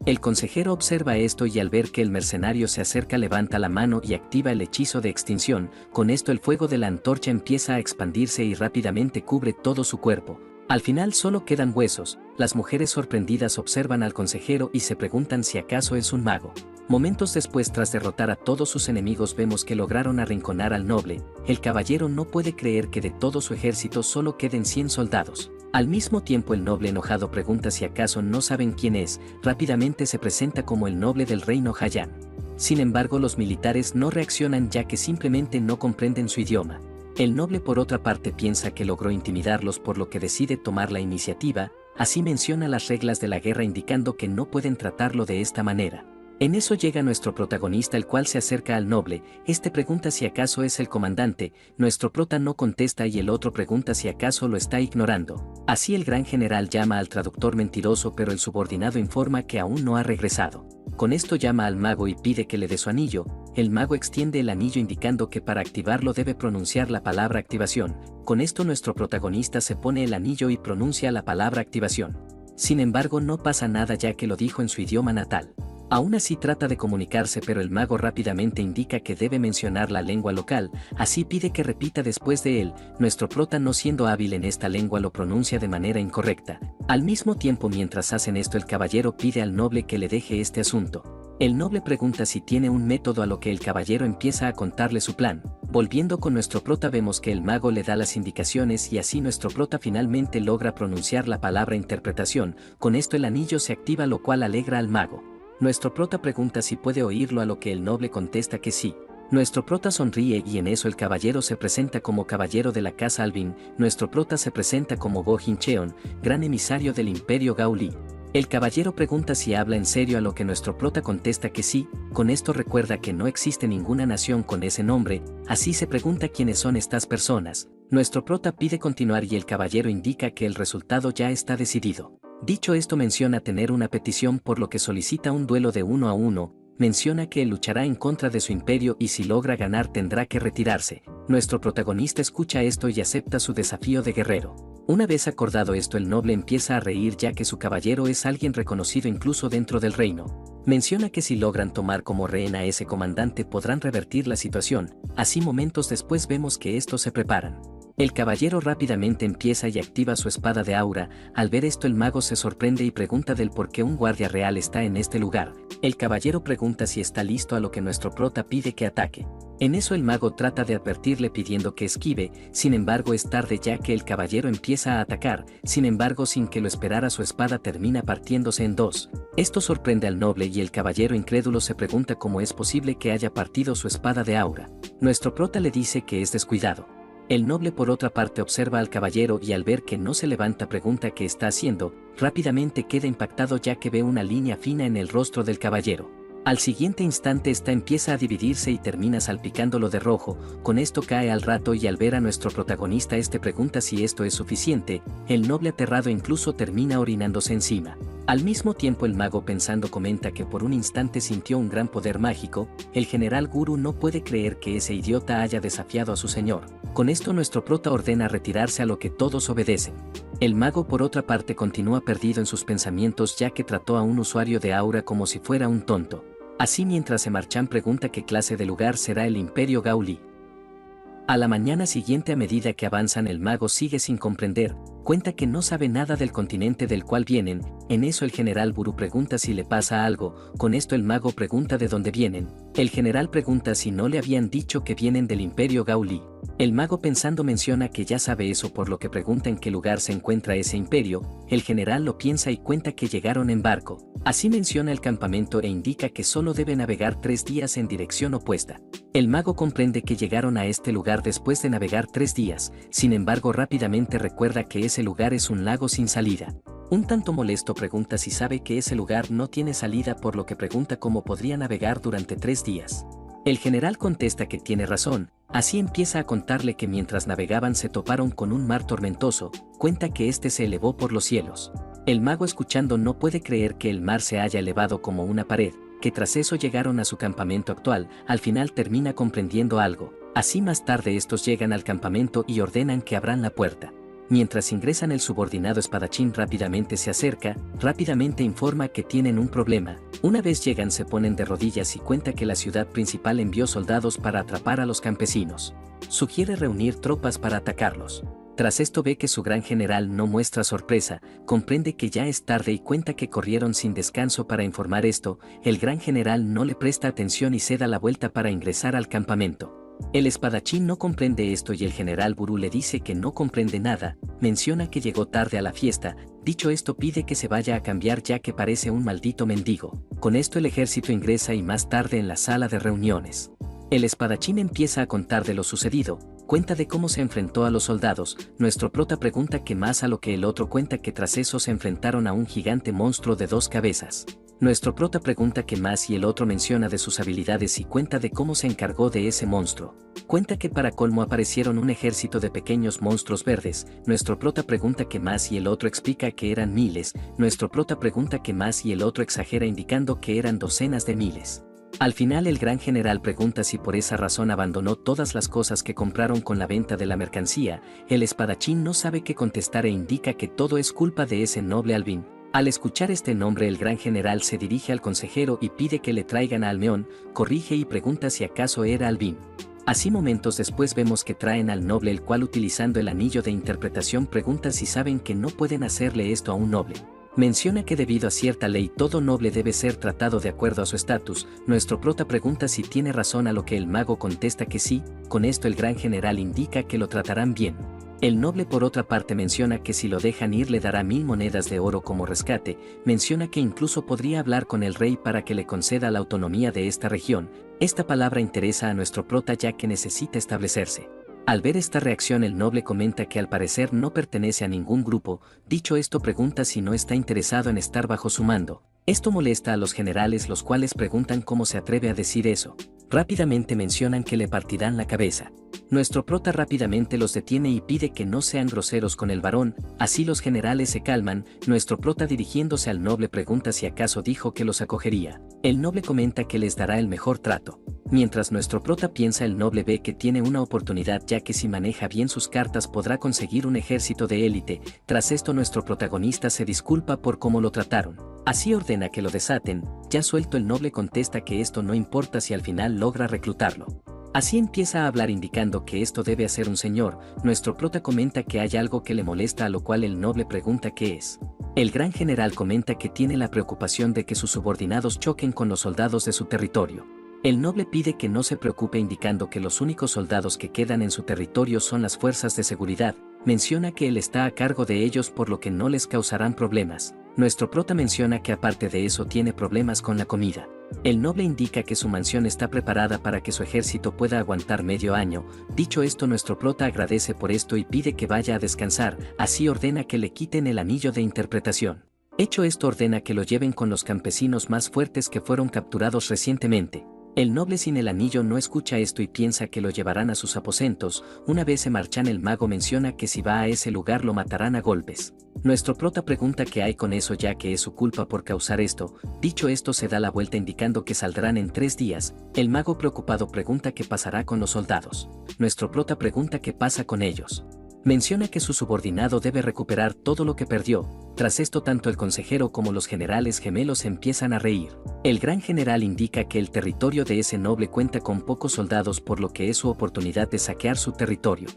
El consejero observa esto y al ver que el mercenario se acerca levanta la mano y activa el hechizo de extinción. Con esto el fuego de la antorcha empieza a expandirse y rápidamente cubre todo su cuerpo. Al final solo quedan huesos. Las mujeres sorprendidas observan al consejero y se preguntan si acaso es un mago. Momentos después, tras derrotar a todos sus enemigos, vemos que lograron arrinconar al noble. El caballero no puede creer que de todo su ejército solo queden 100 soldados. Al mismo tiempo, el noble enojado pregunta si acaso no saben quién es. Rápidamente se presenta como el noble del reino Hayán. Sin embargo, los militares no reaccionan ya que simplemente no comprenden su idioma. El noble por otra parte piensa que logró intimidarlos, por lo que decide tomar la iniciativa. Así menciona las reglas de la guerra indicando que no pueden tratarlo de esta manera. En eso llega nuestro protagonista, el cual se acerca al noble. Este pregunta si acaso es el comandante. Nuestro prota no contesta y el otro pregunta si acaso lo está ignorando. Así el gran general llama al traductor mentiroso, pero el subordinado informa que aún no ha regresado. Con esto llama al mago y pide que le dé su anillo. El mago extiende el anillo indicando que para activarlo debe pronunciar la palabra activación. Con esto nuestro protagonista se pone el anillo y pronuncia la palabra activación. Sin embargo, no pasa nada ya que lo dijo en su idioma natal. Aún así trata de comunicarse, pero el mago rápidamente indica que debe mencionar la lengua local, así pide que repita después de él. Nuestro prota, no siendo hábil en esta lengua, lo pronuncia de manera incorrecta. Al mismo tiempo, mientras hacen esto, el caballero pide al noble que le deje este asunto. El noble pregunta si tiene un método, a lo que el caballero empieza a contarle su plan. Volviendo con nuestro prota, vemos que el mago le da las indicaciones y así nuestro prota finalmente logra pronunciar la palabra interpretación. Con esto el anillo se activa, lo cual alegra al mago. Nuestro prota pregunta si puede oírlo, a lo que el noble contesta que sí. Nuestro prota sonríe y en eso el caballero se presenta como caballero de la casa Albin. Nuestro prota se presenta como Go Jincheon, gran emisario del imperio Gaoli. El caballero pregunta si habla en serio, a lo que nuestro prota contesta que sí. Con esto recuerda que no existe ninguna nación con ese nombre, así se pregunta quiénes son estas personas. Nuestro prota pide continuar y el caballero indica que el resultado ya está decidido. Dicho esto, menciona tener una petición, por lo que solicita un duelo de 1 a 1, menciona que él luchará en contra de su imperio y si logra ganar tendrá que retirarse. Nuestro protagonista escucha esto y acepta su desafío de guerrero. Una vez acordado esto, el noble empieza a reír ya que su caballero es alguien reconocido incluso dentro del reino. Menciona que si logran tomar como rehén a ese comandante podrán revertir la situación, así momentos después vemos que estos se preparan. El caballero rápidamente empieza y activa su espada de aura. Al ver esto, el mago se sorprende y pregunta del por qué un guardia real está en este lugar. El caballero pregunta si está listo, a lo que nuestro prota pide que ataque. En eso el mago trata de advertirle pidiendo que esquive, sin embargo es tarde ya que el caballero empieza a atacar. Sin embargo, sin que lo esperara, su espada termina partiéndose en dos. Esto sorprende al noble y el caballero incrédulo se pregunta cómo es posible que haya partido su espada de aura. Nuestro prota le dice que es descuidado. El noble por otra parte observa al caballero y al ver que no se levanta pregunta qué está haciendo. Rápidamente queda impactado ya que ve una línea fina en el rostro del caballero. Al siguiente instante esta empieza a dividirse y termina salpicándolo de rojo. Con esto cae al rato y al ver a nuestro protagonista este pregunta si esto es suficiente. El noble, aterrado, incluso termina orinándose encima. Al mismo tiempo el mago, pensando, comenta que por un instante sintió un gran poder mágico. El general Guru no puede creer que ese idiota haya desafiado a su señor. Con esto nuestro prota ordena retirarse, a lo que todos obedecen. El mago por otra parte continúa perdido en sus pensamientos ya que trató a un usuario de aura como si fuera un tonto. Así mientras se marchan pregunta qué clase de lugar será el imperio Gaoli. A la mañana siguiente, a medida que avanzan, el mago sigue sin comprender, cuenta que no sabe nada del continente del cual vienen. En eso el general Buru pregunta si le pasa algo. Con esto el mago pregunta de dónde vienen. El general pregunta si no le habían dicho que vienen del imperio Gaoli. El mago, pensando, menciona que ya sabe eso, por lo que pregunta en qué lugar se encuentra ese imperio. El general lo piensa y cuenta que llegaron en barco. Así menciona el campamento e indica que solo debe navegar 3 días en dirección opuesta. El mago comprende que llegaron a este lugar después de navegar 3 días, sin embargo rápidamente recuerda que ese lugar es un lago sin salida. Un tanto molesto pregunta si sabe que ese lugar no tiene salida, por lo que pregunta cómo podría navegar durante 3 días. El general contesta que tiene razón, así empieza a contarle que mientras navegaban se toparon con un mar tormentoso, cuenta que este se elevó por los cielos. El mago, escuchando, no puede creer que el mar se haya elevado como una pared, que tras eso llegaron a su campamento actual. Al final termina comprendiendo algo. Así más tarde estos llegan al campamento y ordenan que abran la puerta. Mientras ingresan el subordinado espadachín rápidamente se acerca, rápidamente informa que tienen un problema. Una vez llegan se ponen de rodillas y cuenta que la ciudad principal envió soldados para atrapar a los campesinos. Sugiere reunir tropas para atacarlos. Tras esto ve que su gran general no muestra sorpresa, comprende que ya es tarde y cuenta que corrieron sin descanso para informar esto. El gran general no le presta atención y se da la vuelta para ingresar al campamento. El espadachín no comprende esto y el general Burú le dice que no comprende nada, menciona que llegó tarde a la fiesta. Dicho esto pide que se vaya a cambiar ya que parece un maldito mendigo. Con esto el ejército ingresa y más tarde en la sala de reuniones. El espadachín empieza a contar de lo sucedido, cuenta de cómo se enfrentó a los soldados. Nuestro prota pregunta qué más, a lo que el otro cuenta que tras eso se enfrentaron a un gigante monstruo de 2 cabezas. Nuestro prota pregunta qué más y el otro menciona de sus habilidades y cuenta de cómo se encargó de ese monstruo. Cuenta que para colmo aparecieron un ejército de pequeños monstruos verdes. Nuestro prota pregunta qué más y el otro explica que eran miles. Nuestro prota pregunta qué más y el otro exagera indicando que eran docenas de miles. Al final el gran general pregunta si por esa razón abandonó todas las cosas que compraron con la venta de la mercancía. El espadachín no sabe qué contestar e indica que todo es culpa de ese noble Alvin. Al escuchar este nombre el gran general se dirige al consejero y pide que le traigan a Almeón, corrige y pregunta si acaso era Alvin. Así momentos después vemos que traen al noble, el cual utilizando el anillo de interpretación pregunta si saben que no pueden hacerle esto a un noble. Menciona que debido a cierta ley todo noble debe ser tratado de acuerdo a su estatus. Nuestro prota pregunta si tiene razón, a lo que el mago contesta que sí. Con esto el gran general indica que lo tratarán bien. El noble por otra parte menciona que si lo dejan ir le dará 1000 monedas de oro como rescate. Menciona que incluso podría hablar con el rey para que le conceda la autonomía de esta región. Esta palabra interesa a nuestro prota ya que necesita establecerse. Al ver esta reacción el noble comenta que al parecer no pertenece a ningún grupo. Dicho esto pregunta si no está interesado en estar bajo su mando. Esto molesta a los generales, los cuales preguntan cómo se atreve a decir eso. Rápidamente mencionan que le partirán la cabeza. Nuestro prota rápidamente los detiene y pide que no sean groseros con el varón. Así los generales se calman. Nuestro prota dirigiéndose al noble pregunta si acaso dijo que los acogería. El noble comenta que les dará el mejor trato. Mientras nuestro prota piensa, el noble ve que tiene una oportunidad ya que si maneja bien sus cartas podrá conseguir un ejército de élite. Tras esto nuestro protagonista se disculpa por cómo lo trataron. Así ordena que lo desaten. Ya suelto el noble contesta que esto no importa si al final logra reclutarlo. Así empieza a hablar indicando que esto debe hacer un señor. Nuestro prota comenta que hay algo que le molesta, a lo cual el noble pregunta qué es. El gran general comenta que tiene la preocupación de que sus subordinados choquen con los soldados de su territorio. El noble pide que no se preocupe indicando que los únicos soldados que quedan en su territorio son las fuerzas de seguridad. Menciona que él está a cargo de ellos por lo que no les causarán problemas. Nuestro prota menciona que aparte de eso tiene problemas con la comida. El noble indica que su mansión está preparada para que su ejército pueda aguantar medio año. Dicho esto nuestro prota agradece por esto y pide que vaya a descansar. Así ordena que le quiten el anillo de interpretación. Hecho esto ordena que lo lleven con los campesinos más fuertes que fueron capturados recientemente. El noble sin el anillo no escucha esto y piensa que lo llevarán a sus aposentos. Una vez se marchan el mago menciona que si va a ese lugar lo matarán a golpes. Nuestro prota pregunta qué hay con eso ya que es su culpa por causar esto. Dicho esto se da la vuelta indicando que saldrán en 3 días. El mago preocupado pregunta qué pasará con los soldados. Nuestro prota pregunta qué pasa con ellos. Menciona que su subordinado debe recuperar todo lo que perdió. Tras esto tanto el consejero como los generales gemelos empiezan a reír. El gran general indica que el territorio de ese noble cuenta con pocos soldados por lo que es su oportunidad de saquear su territorio.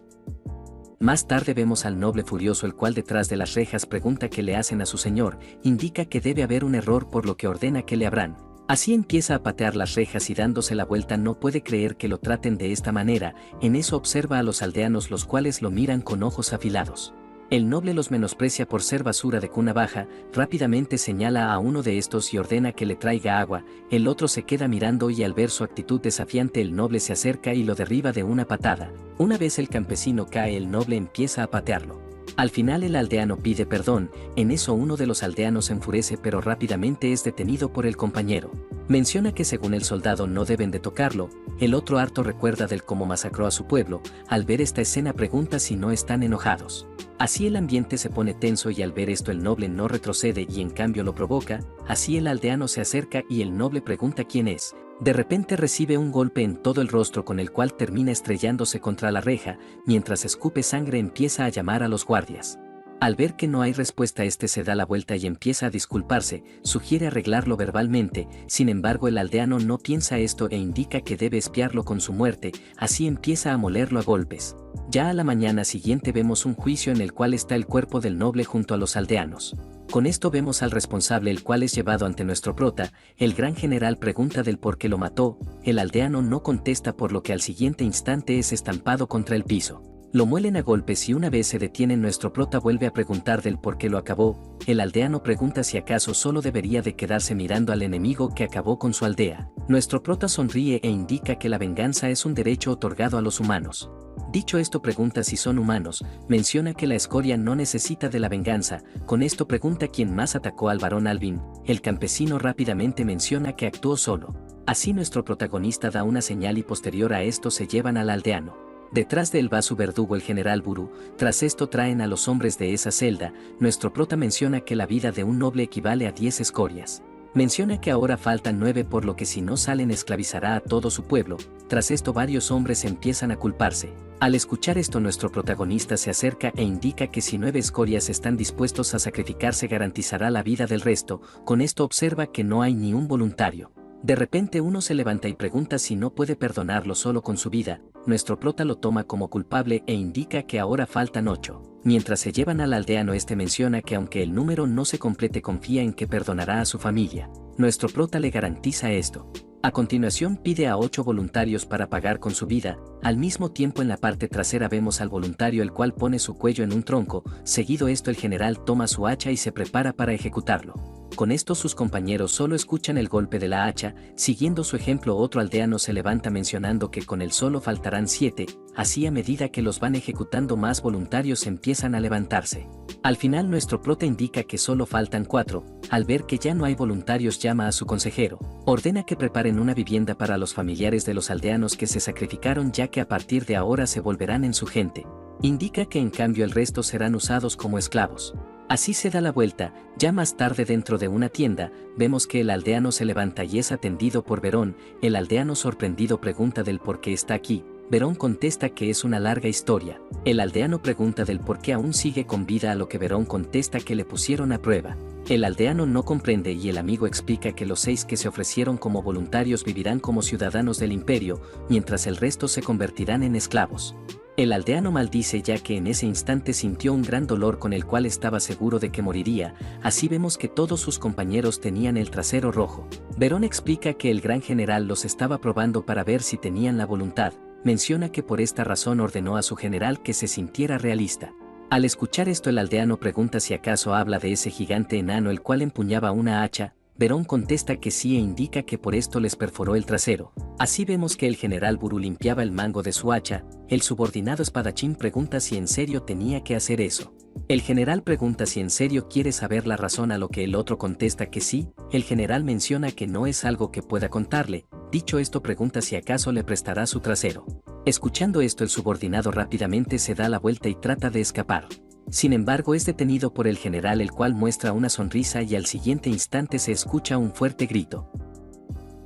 Más tarde vemos al noble furioso el cual detrás de las rejas pregunta qué le hacen a su señor, indica que debe haber un error por lo que ordena que le abran. Así empieza a patear las rejas y dándose la vuelta no puede creer que lo traten de esta manera. En eso observa a los aldeanos los cuales lo miran con ojos afilados. El noble los menosprecia por ser basura de cuna baja, rápidamente señala a uno de estos y ordena que le traiga agua. El otro se queda mirando y al ver su actitud desafiante el noble se acerca y lo derriba de una patada. Una vez el campesino cae el noble empieza a patearlo. Al final el aldeano pide perdón. En eso uno de los aldeanos se enfurece pero rápidamente es detenido por el compañero. Menciona que según el soldado no deben de tocarlo. El otro harto recuerda del cómo masacró a su pueblo. Al ver esta escena pregunta si no están enojados. Así el ambiente se pone tenso y al ver esto el noble no retrocede y en cambio lo provoca. Así el aldeano se acerca y el noble pregunta quién es. De repente recibe un golpe en todo el rostro con el cual termina estrellándose contra la reja, mientras escupe sangre empieza a llamar a los guardias. Al ver que no hay respuesta, este se da la vuelta y empieza a disculparse, sugiere arreglarlo verbalmente, sin embargo el aldeano no piensa esto e indica que debe espiarlo con su muerte, así empieza a molerlo a golpes. Ya a la mañana siguiente vemos un juicio en el cual está el cuerpo del noble junto a los aldeanos. Con esto vemos al responsable, el cual es llevado ante nuestro prota. El gran general pregunta del por qué lo mató, el aldeano no contesta, por lo que al siguiente instante es estampado contra el piso. Lo muelen a golpes y una vez se detiene, nuestro prota vuelve a preguntar del por qué lo acabó. El aldeano pregunta si acaso solo debería de quedarse mirando al enemigo que acabó con su aldea. Nuestro prota sonríe e indica que la venganza es un derecho otorgado a los humanos. Dicho esto, pregunta si son humanos, menciona que la escoria no necesita de la venganza. Con esto pregunta quién más atacó al barón Alvin. El campesino rápidamente menciona que actuó solo. Así nuestro protagonista da una señal y posterior a esto se llevan al aldeano. Detrás de él va su verdugo, el general Buru. Tras esto traen a los hombres de esa celda. Nuestro prota menciona que la vida de un noble equivale a 10 escorias. Menciona que ahora faltan 9, por lo que si no salen esclavizará a todo su pueblo. Tras esto varios hombres empiezan a culparse. Al escuchar esto, nuestro protagonista se acerca e indica que si 9 escorias están dispuestos a sacrificarse garantizará la vida del resto. Con esto observa que no hay ni un voluntario. De repente uno se levanta y pregunta si no puede perdonarlo solo con su vida. Nuestro prota lo toma como culpable e indica que ahora faltan 8. Mientras se llevan al aldeano, este menciona que aunque el número no se complete, confía en que perdonará a su familia. Nuestro prota le garantiza esto. A continuación pide a 8 voluntarios para pagar con su vida. Al mismo tiempo en la parte trasera vemos al voluntario, el cual pone su cuello en un tronco. Seguido esto el general toma su hacha y se prepara para ejecutarlo. Con esto sus compañeros solo escuchan el golpe de la hacha. Siguiendo su ejemplo, otro aldeano se levanta mencionando que con él solo faltarán 7, así a medida que los van ejecutando más voluntarios empiezan a levantarse. Al final nuestro prota indica que solo faltan 4, al ver que ya no hay voluntarios llama a su consejero, ordena que preparen una vivienda para los familiares de los aldeanos que se sacrificaron, ya que a partir de ahora se volverán en su gente. Indica que en cambio el resto serán usados como esclavos. Así se da la vuelta. Ya más tarde, dentro de una tienda, vemos que el aldeano se levanta y es atendido por Verón. El aldeano sorprendido pregunta del por qué está aquí. Verón contesta que es una larga historia. El aldeano pregunta del por qué aún sigue con vida, a lo que Verón contesta que le pusieron a prueba. El aldeano no comprende y el amigo explica que los 6 que se ofrecieron como voluntarios vivirán como ciudadanos del imperio, mientras el resto se convertirán en esclavos. El aldeano maldice, ya que en ese instante sintió un gran dolor con el cual estaba seguro de que moriría. Así vemos que todos sus compañeros tenían el trasero rojo. Verón explica que el gran general los estaba probando para ver si tenían la voluntad. Menciona que por esta razón ordenó a su general que se sintiera realista. Al escuchar esto, el aldeano pregunta si acaso habla de ese gigante enano el cual empuñaba una hacha. Verón contesta que sí e indica que por esto les perforó el trasero. Así vemos que el general Buru limpiaba el mango de su hacha. El subordinado espadachín pregunta si en serio tenía que hacer eso. El general pregunta si en serio quiere saber la razón, a lo que el otro contesta que sí. El general menciona que no es algo que pueda contarle. Dicho esto, pregunta si acaso le prestará su trasero. Escuchando esto, el subordinado rápidamente se da la vuelta y trata de escapar. Sin embargo, es detenido por el general, el cual muestra una sonrisa y al siguiente instante se escucha un fuerte grito.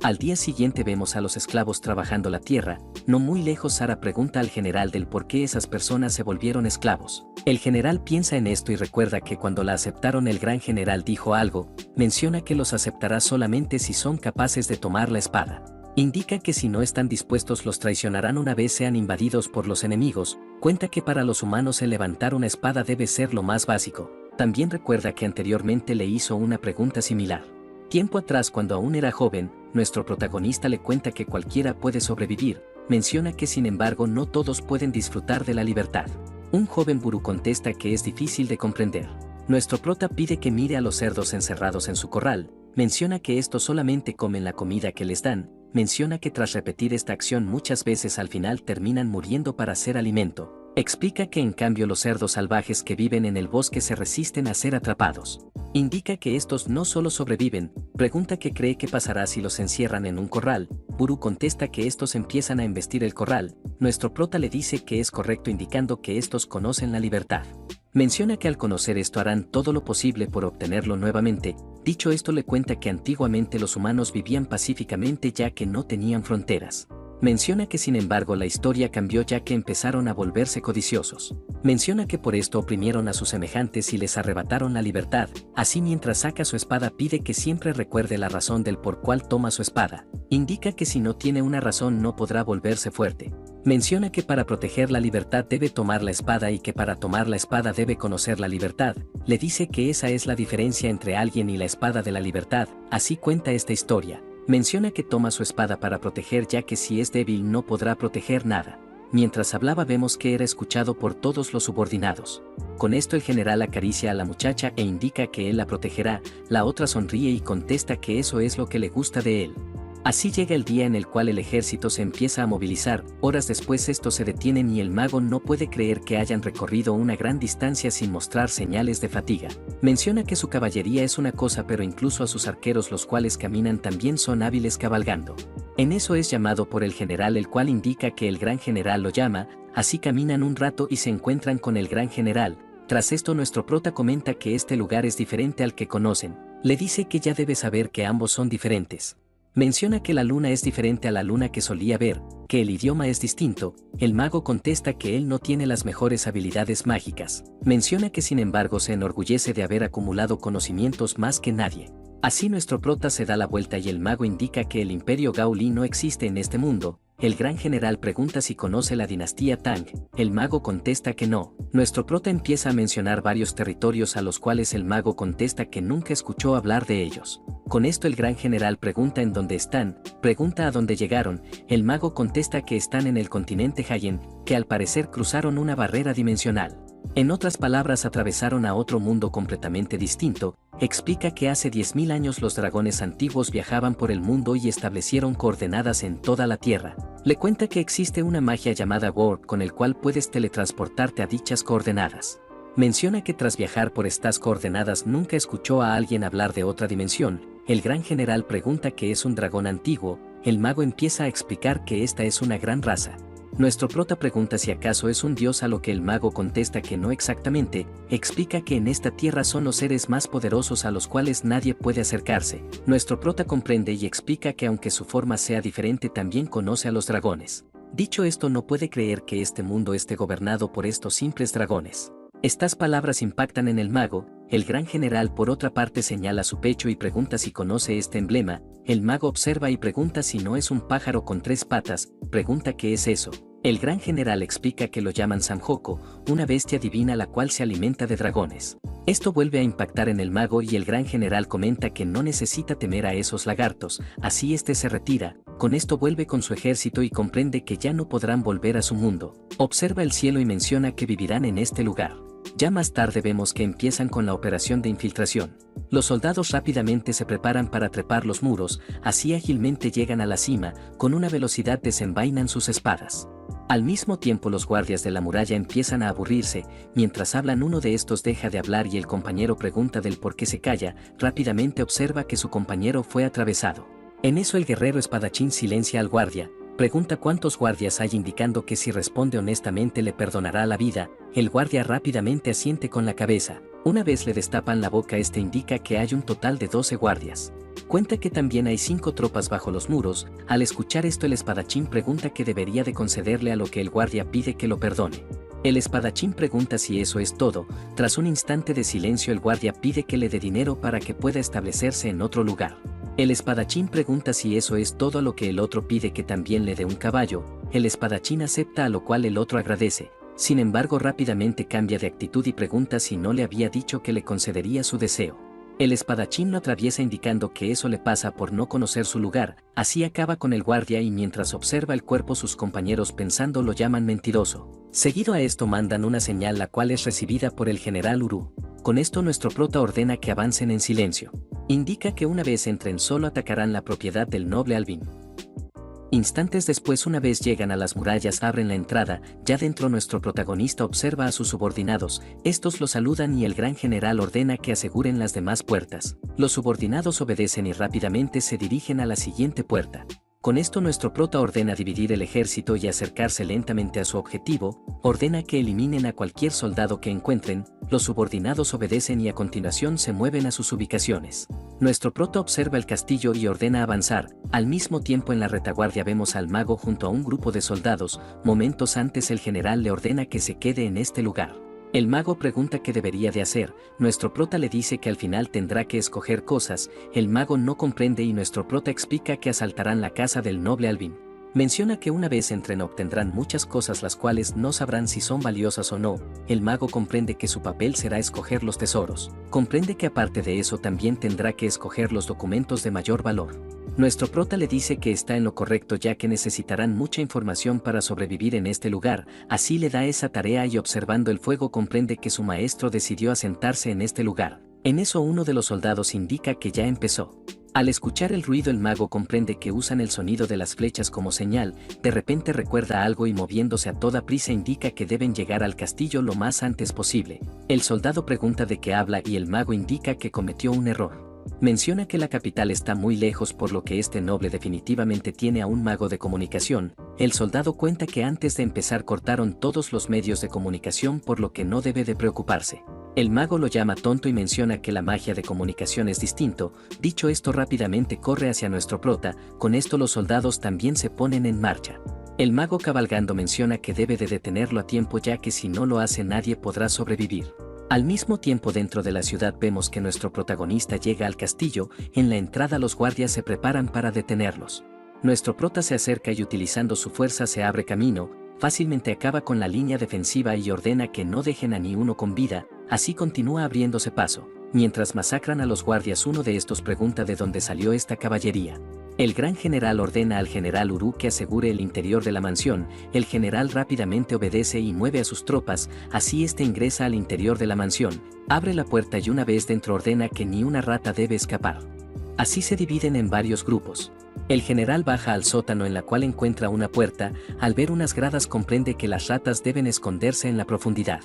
Al día siguiente vemos a los esclavos trabajando la tierra. No muy lejos, Sara pregunta al general del por qué esas personas se volvieron esclavos. El general piensa en esto y recuerda que cuando la aceptaron el gran general dijo algo. Menciona que los aceptará solamente si son capaces de tomar la espada. Indica que si no están dispuestos los traicionarán una vez sean invadidos por los enemigos. Cuenta que para los humanos el levantar una espada debe ser lo más básico. También recuerda que anteriormente le hizo una pregunta similar. Tiempo atrás, cuando aún era joven, nuestro protagonista le cuenta que cualquiera puede sobrevivir. Menciona que sin embargo no todos pueden disfrutar de la libertad. Un joven Buru contesta que es difícil de comprender. Nuestro prota pide que mire a los cerdos encerrados en su corral. Menciona que estos solamente comen la comida que les dan. Menciona que tras repetir esta acción muchas veces al final terminan muriendo para ser alimento. Explica que en cambio los cerdos salvajes que viven en el bosque se resisten a ser atrapados. Indica que estos no solo sobreviven, pregunta qué cree que pasará si los encierran en un corral. Buru contesta que estos empiezan a embestir el corral. Nuestro prota le dice que es correcto, indicando que estos conocen la libertad. Menciona que al conocer esto harán todo lo posible por obtenerlo nuevamente. Dicho esto, le cuenta que antiguamente los humanos vivían pacíficamente ya que no tenían fronteras. Menciona que sin embargo la historia cambió ya que empezaron a volverse codiciosos. Menciona que por esto oprimieron a sus semejantes y les arrebataron la libertad. Así, mientras saca su espada, pide que siempre recuerde la razón del por cual toma su espada. Indica que si no tiene una razón no podrá volverse fuerte. Menciona que para proteger la libertad debe tomar la espada y que para tomar la espada debe conocer la libertad. Le dice que esa es la diferencia entre alguien y la espada de la libertad. Así cuenta esta historia. Menciona que toma su espada para proteger ya que si es débil no podrá proteger nada. Mientras hablaba vemos que era escuchado por todos los subordinados. Con esto el general acaricia a la muchacha e indica que él la protegerá. La otra sonríe y contesta que eso es lo que le gusta de él. Así llega el día en el cual el ejército se empieza a movilizar. Horas después estos se detienen y el mago no puede creer que hayan recorrido una gran distancia sin mostrar señales de fatiga. Menciona que su caballería es una cosa, pero incluso a sus arqueros, los cuales caminan, también son hábiles cabalgando. En eso es llamado por el general, el cual indica que el gran general lo llama. Así caminan un rato y se encuentran con el gran general. Tras esto nuestro prota comenta que este lugar es diferente al que conocen. Le dice que ya debe saber que ambos son diferentes. Menciona que la luna es diferente a la luna que solía ver, que el idioma es distinto. El mago contesta que él no tiene las mejores habilidades mágicas. Menciona que sin embargo se enorgullece de haber acumulado conocimientos más que nadie. Así nuestro prota se da la vuelta y el mago indica que el imperio Gaoli no existe en este mundo. El gran general pregunta si conoce la dinastía Tang. El mago contesta que no. Nuestro prota empieza a mencionar varios territorios a los cuales el mago contesta que nunca escuchó hablar de ellos. Con esto el gran general pregunta en dónde están, pregunta a dónde llegaron. El mago contesta que están en el continente Haiyan, que al parecer cruzaron una barrera dimensional. En otras palabras, atravesaron a otro mundo completamente distinto. Explica que hace 10.000 años los dragones antiguos viajaban por el mundo y establecieron coordenadas en toda la Tierra. Le cuenta que existe una magia llamada Warp con el cual puedes teletransportarte a dichas coordenadas. Menciona que tras viajar por estas coordenadas nunca escuchó a alguien hablar de otra dimensión. El gran general pregunta qué es un dragón antiguo. El mago empieza a explicar que esta es una gran raza. Nuestro prota pregunta si acaso es un dios, a lo que el mago contesta que no exactamente. Explica que en esta tierra son los seres más poderosos a los cuales nadie puede acercarse. Nuestro prota comprende y explica que aunque su forma sea diferente también conoce a los dragones. Dicho esto, no puede creer que este mundo esté gobernado por estos simples dragones. Estas palabras impactan en el mago. El gran general por otra parte señala su pecho y pregunta si conoce este emblema. El mago observa y pregunta si no es un pájaro con 3 patas, pregunta qué es eso. El gran general explica que lo llaman Samjoko, una bestia divina la cual se alimenta de dragones. Esto vuelve a impactar en el mago y el gran general comenta que no necesita temer a esos lagartos, así este se retira. Con esto vuelve con su ejército y comprende que ya no podrán volver a su mundo. Observa el cielo y menciona que vivirán en este lugar. Ya más tarde vemos que empiezan con la operación de infiltración. Los soldados rápidamente se preparan para trepar los muros, así ágilmente llegan a la cima, con una velocidad desenvainan sus espadas. Al mismo tiempo los guardias de la muralla empiezan a aburrirse. Mientras hablan, uno de estos deja de hablar y el compañero pregunta del por qué se calla. Rápidamente observa que su compañero fue atravesado. En eso el guerrero espadachín silencia al guardia. Pregunta cuántos guardias hay, indicando que si responde honestamente le perdonará la vida. El guardia rápidamente asiente con la cabeza. Una vez le destapan la boca, este indica que hay un total de 12 guardias. Cuenta que también hay 5 tropas bajo los muros. Al escuchar esto el espadachín pregunta qué debería de concederle, a lo que el guardia pide que lo perdone. El espadachín pregunta si eso es todo. Tras un instante de silencio el guardia pide que le dé dinero para que pueda establecerse en otro lugar. El espadachín pregunta si eso es todo, a lo que el otro pide que también le dé un caballo. El espadachín acepta, a lo cual el otro agradece. Sin embargo, rápidamente cambia de actitud y pregunta si no le había dicho que le concedería su deseo. El espadachín lo atraviesa indicando que eso le pasa por no conocer su lugar. Así acaba con el guardia y mientras observa el cuerpo sus compañeros pensando lo llaman mentiroso. Seguido a esto mandan una señal, la cual es recibida por el general Uru. Con esto nuestro prota ordena que avancen en silencio. Indica que una vez entren solo atacarán la propiedad del noble Alvin. Instantes después, una vez llegan a las murallas, abren la entrada. Ya dentro nuestro protagonista observa a sus subordinados. Estos lo saludan y el gran general ordena que aseguren las demás puertas. Los subordinados obedecen y rápidamente se dirigen a la siguiente puerta. Con esto nuestro prota ordena dividir el ejército y acercarse lentamente a su objetivo, ordena que eliminen a cualquier soldado que encuentren, los subordinados obedecen y a continuación se mueven a sus ubicaciones. Nuestro prota observa el castillo y ordena avanzar, al mismo tiempo en la retaguardia vemos al mago junto a un grupo de soldados, momentos antes el general le ordena que se quede en este lugar. El mago pregunta qué debería de hacer, nuestro prota le dice que al final tendrá que escoger cosas, el mago no comprende y nuestro prota explica que asaltarán la casa del noble Alvin. Menciona que una vez entren obtendrán muchas cosas las cuales no sabrán si son valiosas o no, el mago comprende que su papel será escoger los tesoros, comprende que aparte de eso también tendrá que escoger los documentos de mayor valor. Nuestro prota le dice que está en lo correcto ya que necesitarán mucha información para sobrevivir en este lugar, así le da esa tarea y observando el fuego comprende que su maestro decidió asentarse en este lugar. En eso uno de los soldados indica que ya empezó. Al escuchar el ruido el mago comprende que usan el sonido de las flechas como señal, de repente recuerda algo y moviéndose a toda prisa indica que deben llegar al castillo lo más antes posible. El soldado pregunta de qué habla y el mago indica que cometió un error. Menciona que la capital está muy lejos por lo que este noble definitivamente tiene a un mago de comunicación. El soldado cuenta que antes de empezar cortaron todos los medios de comunicación por lo que no debe de preocuparse. El mago lo llama tonto y menciona que la magia de comunicación es distinto, dicho esto rápidamente corre hacia nuestro prota, con esto los soldados también se ponen en marcha. El mago cabalgando menciona que debe de detenerlo a tiempo ya que si no lo hace nadie podrá sobrevivir. Al mismo tiempo dentro de la ciudad vemos que nuestro protagonista llega al castillo, en la entrada los guardias se preparan para detenerlos. Nuestro prota se acerca y utilizando su fuerza se abre camino, fácilmente acaba con la línea defensiva y ordena que no dejen a ni uno con vida, así continúa abriéndose paso. Mientras masacran a los guardias uno de estos pregunta de dónde salió esta caballería. El gran general ordena al general Uru que asegure el interior de la mansión, el general rápidamente obedece y mueve a sus tropas, así este ingresa al interior de la mansión, abre la puerta y una vez dentro ordena que ni una rata debe escapar. Así se dividen en varios grupos. El general baja al sótano en la cual encuentra una puerta, al ver unas gradas comprende que las ratas deben esconderse en la profundidad.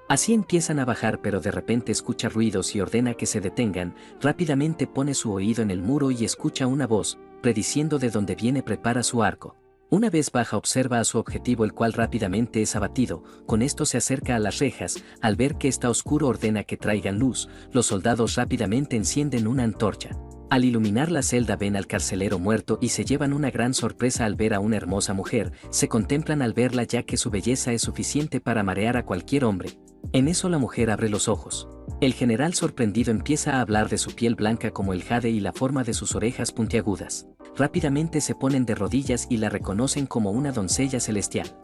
Así empiezan a bajar pero de repente escucha ruidos y ordena que se detengan, rápidamente pone su oído en el muro y escucha una voz, prediciendo de dónde viene prepara su arco. Una vez baja observa a su objetivo el cual rápidamente es abatido, con esto se acerca a las rejas, al ver que está oscuro ordena que traigan luz, los soldados rápidamente encienden una antorcha. Al iluminar la celda ven al carcelero muerto y se llevan una gran sorpresa al ver a una hermosa mujer, se contemplan al verla ya que su belleza es suficiente para marear a cualquier hombre. En eso la mujer abre los ojos. El general sorprendido empieza a hablar de su piel blanca como el jade y la forma de sus orejas puntiagudas. Rápidamente se ponen de rodillas y la reconocen como una doncella celestial.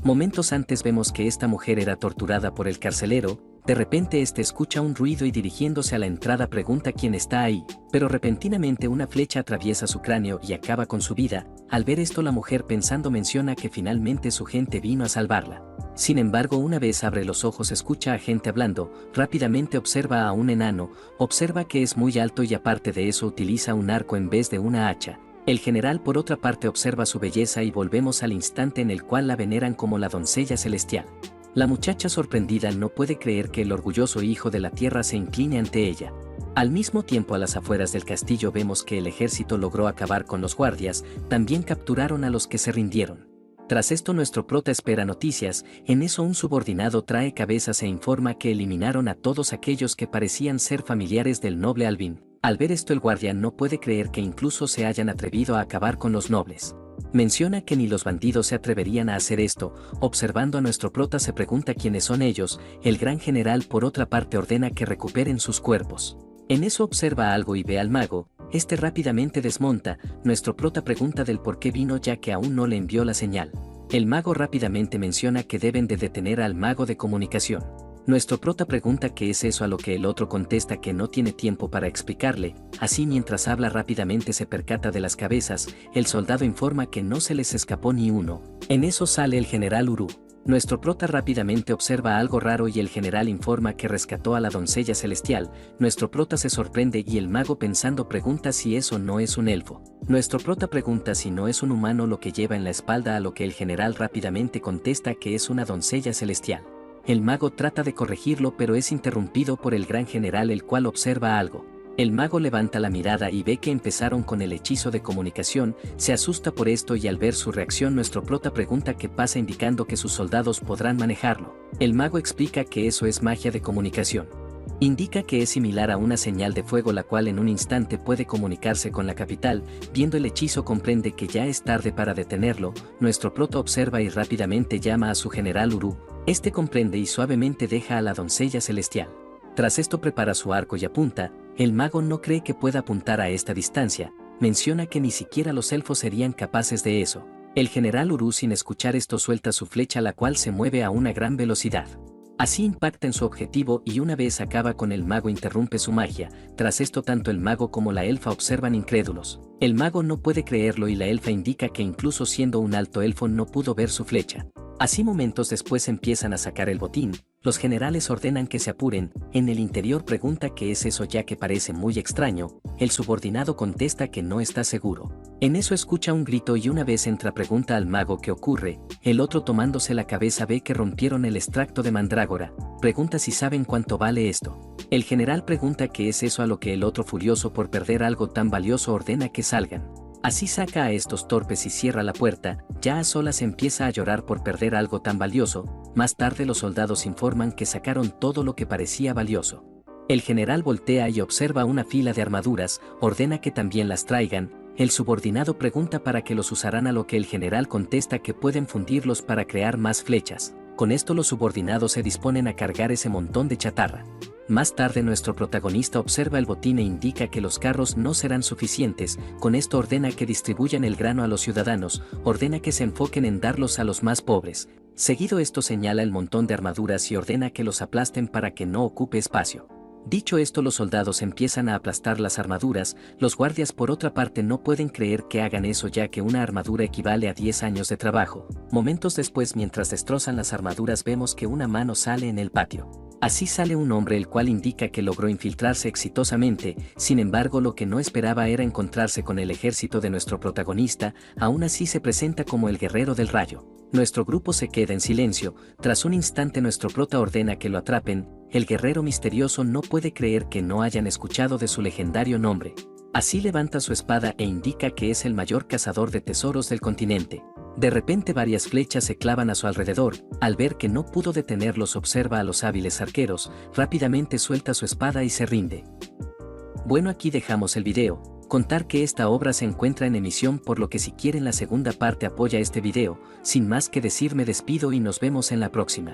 Momentos antes vemos que esta mujer era torturada por el carcelero, de repente este escucha un ruido y dirigiéndose a la entrada pregunta quién está ahí, pero repentinamente una flecha atraviesa su cráneo y acaba con su vida. Al ver esto la mujer pensando menciona que finalmente su gente vino a salvarla. Sin embargo una vez abre los ojos escucha a gente hablando, rápidamente observa a un enano, observa que es muy alto y aparte de eso utiliza un arco en vez de una hacha. El general por otra parte observa su belleza y volvemos al instante en el cual la veneran como la doncella celestial. La muchacha sorprendida no puede creer que el orgulloso hijo de la tierra se incline ante ella. Al mismo tiempo a las afueras del castillo vemos que el ejército logró acabar con los guardias, también capturaron a los que se rindieron. Tras esto nuestro prota espera noticias, en eso un subordinado trae cabezas e informa que eliminaron a todos aquellos que parecían ser familiares del noble Alvin. Al ver esto el guardia no puede creer que incluso se hayan atrevido a acabar con los nobles. Menciona que ni los bandidos se atreverían a hacer esto, observando a nuestro prota se pregunta quiénes son ellos, el gran general por otra parte ordena que recuperen sus cuerpos. En eso observa algo y ve al mago, este rápidamente desmonta, nuestro prota pregunta del por qué vino ya que aún no le envió la señal. El mago rápidamente menciona que deben de detener al mago de comunicación. Nuestro prota pregunta qué es eso a lo que el otro contesta que no tiene tiempo para explicarle, así mientras habla rápidamente se percata de las cabezas, el soldado informa que no se les escapó ni uno. En eso sale el general Uru. Nuestro prota rápidamente observa algo raro y el general informa que rescató a la doncella celestial, nuestro prota se sorprende y el mago pensando pregunta si eso no es un elfo. Nuestro prota pregunta si no es un humano lo que lleva en la espalda a lo que el general rápidamente contesta que es una doncella celestial. El mago trata de corregirlo pero es interrumpido por el gran general el cual observa algo. El mago levanta la mirada y ve que empezaron con el hechizo de comunicación, se asusta por esto y al ver su reacción nuestro prota pregunta qué pasa indicando que sus soldados podrán manejarlo. El mago explica que eso es magia de comunicación. Indica que es similar a una señal de fuego la cual en un instante puede comunicarse con la capital. Viendo el hechizo comprende que ya es tarde para detenerlo, nuestro prota observa y rápidamente llama a su general Uru. Este comprende y suavemente deja a la doncella celestial. Tras esto prepara su arco y apunta. El mago no cree que pueda apuntar a esta distancia, menciona que ni siquiera los elfos serían capaces de eso. El general Uru sin escuchar esto suelta su flecha la cual se mueve a una gran velocidad. Así impacta en su objetivo y una vez acaba con el mago interrumpe su magia. Tras esto tanto el mago como la elfa observan incrédulos. El mago no puede creerlo y la elfa indica que incluso siendo un alto elfo no pudo ver su flecha. Así momentos después empiezan a sacar el botín, los generales ordenan que se apuren, en el interior pregunta qué es eso ya que parece muy extraño, el subordinado contesta que no está seguro. En eso escucha un grito y una vez entra pregunta al mago qué ocurre, el otro tomándose la cabeza ve que rompieron el extracto de mandrágora, pregunta si saben cuánto vale esto. El general pregunta qué es eso a lo que el otro furioso por perder algo tan valioso ordena que salgan. Así saca a estos torpes y cierra la puerta, ya a solas empieza a llorar por perder algo tan valioso, más tarde los soldados informan que sacaron todo lo que parecía valioso. El general voltea y observa una fila de armaduras, ordena que también las traigan, el subordinado pregunta para qué los usarán a lo que el general contesta que pueden fundirlos para crear más flechas. Con esto los subordinados se disponen a cargar ese montón de chatarra. Más tarde nuestro protagonista observa el botín e indica que los carros no serán suficientes, con esto ordena que distribuyan el grano a los ciudadanos, ordena que se enfoquen en darlos a los más pobres. Seguido esto señala el montón de armaduras y ordena que los aplasten para que no ocupe espacio. Dicho esto los soldados empiezan a aplastar las armaduras, los guardias por otra parte no pueden creer que hagan eso ya que una armadura equivale a 10 años de trabajo. Momentos después mientras destrozan las armaduras vemos que una mano sale en el patio. Así sale un hombre el cual indica que logró infiltrarse exitosamente, sin embargo lo que no esperaba era encontrarse con el ejército de nuestro protagonista, aún así se presenta como el guerrero del rayo. Nuestro grupo se queda en silencio, tras un instante nuestro prota ordena que lo atrapen, el guerrero misterioso no puede creer que no hayan escuchado de su legendario nombre. Así levanta su espada e indica que es el mayor cazador de tesoros del continente. De repente varias flechas se clavan a su alrededor, al ver que no pudo detenerlos observa a los hábiles arqueros, rápidamente suelta su espada y se rinde. Bueno, aquí dejamos el video, contar que esta obra se encuentra en emisión por lo que si quieren la segunda parte apoya este video, sin más que decir me despido y nos vemos en la próxima.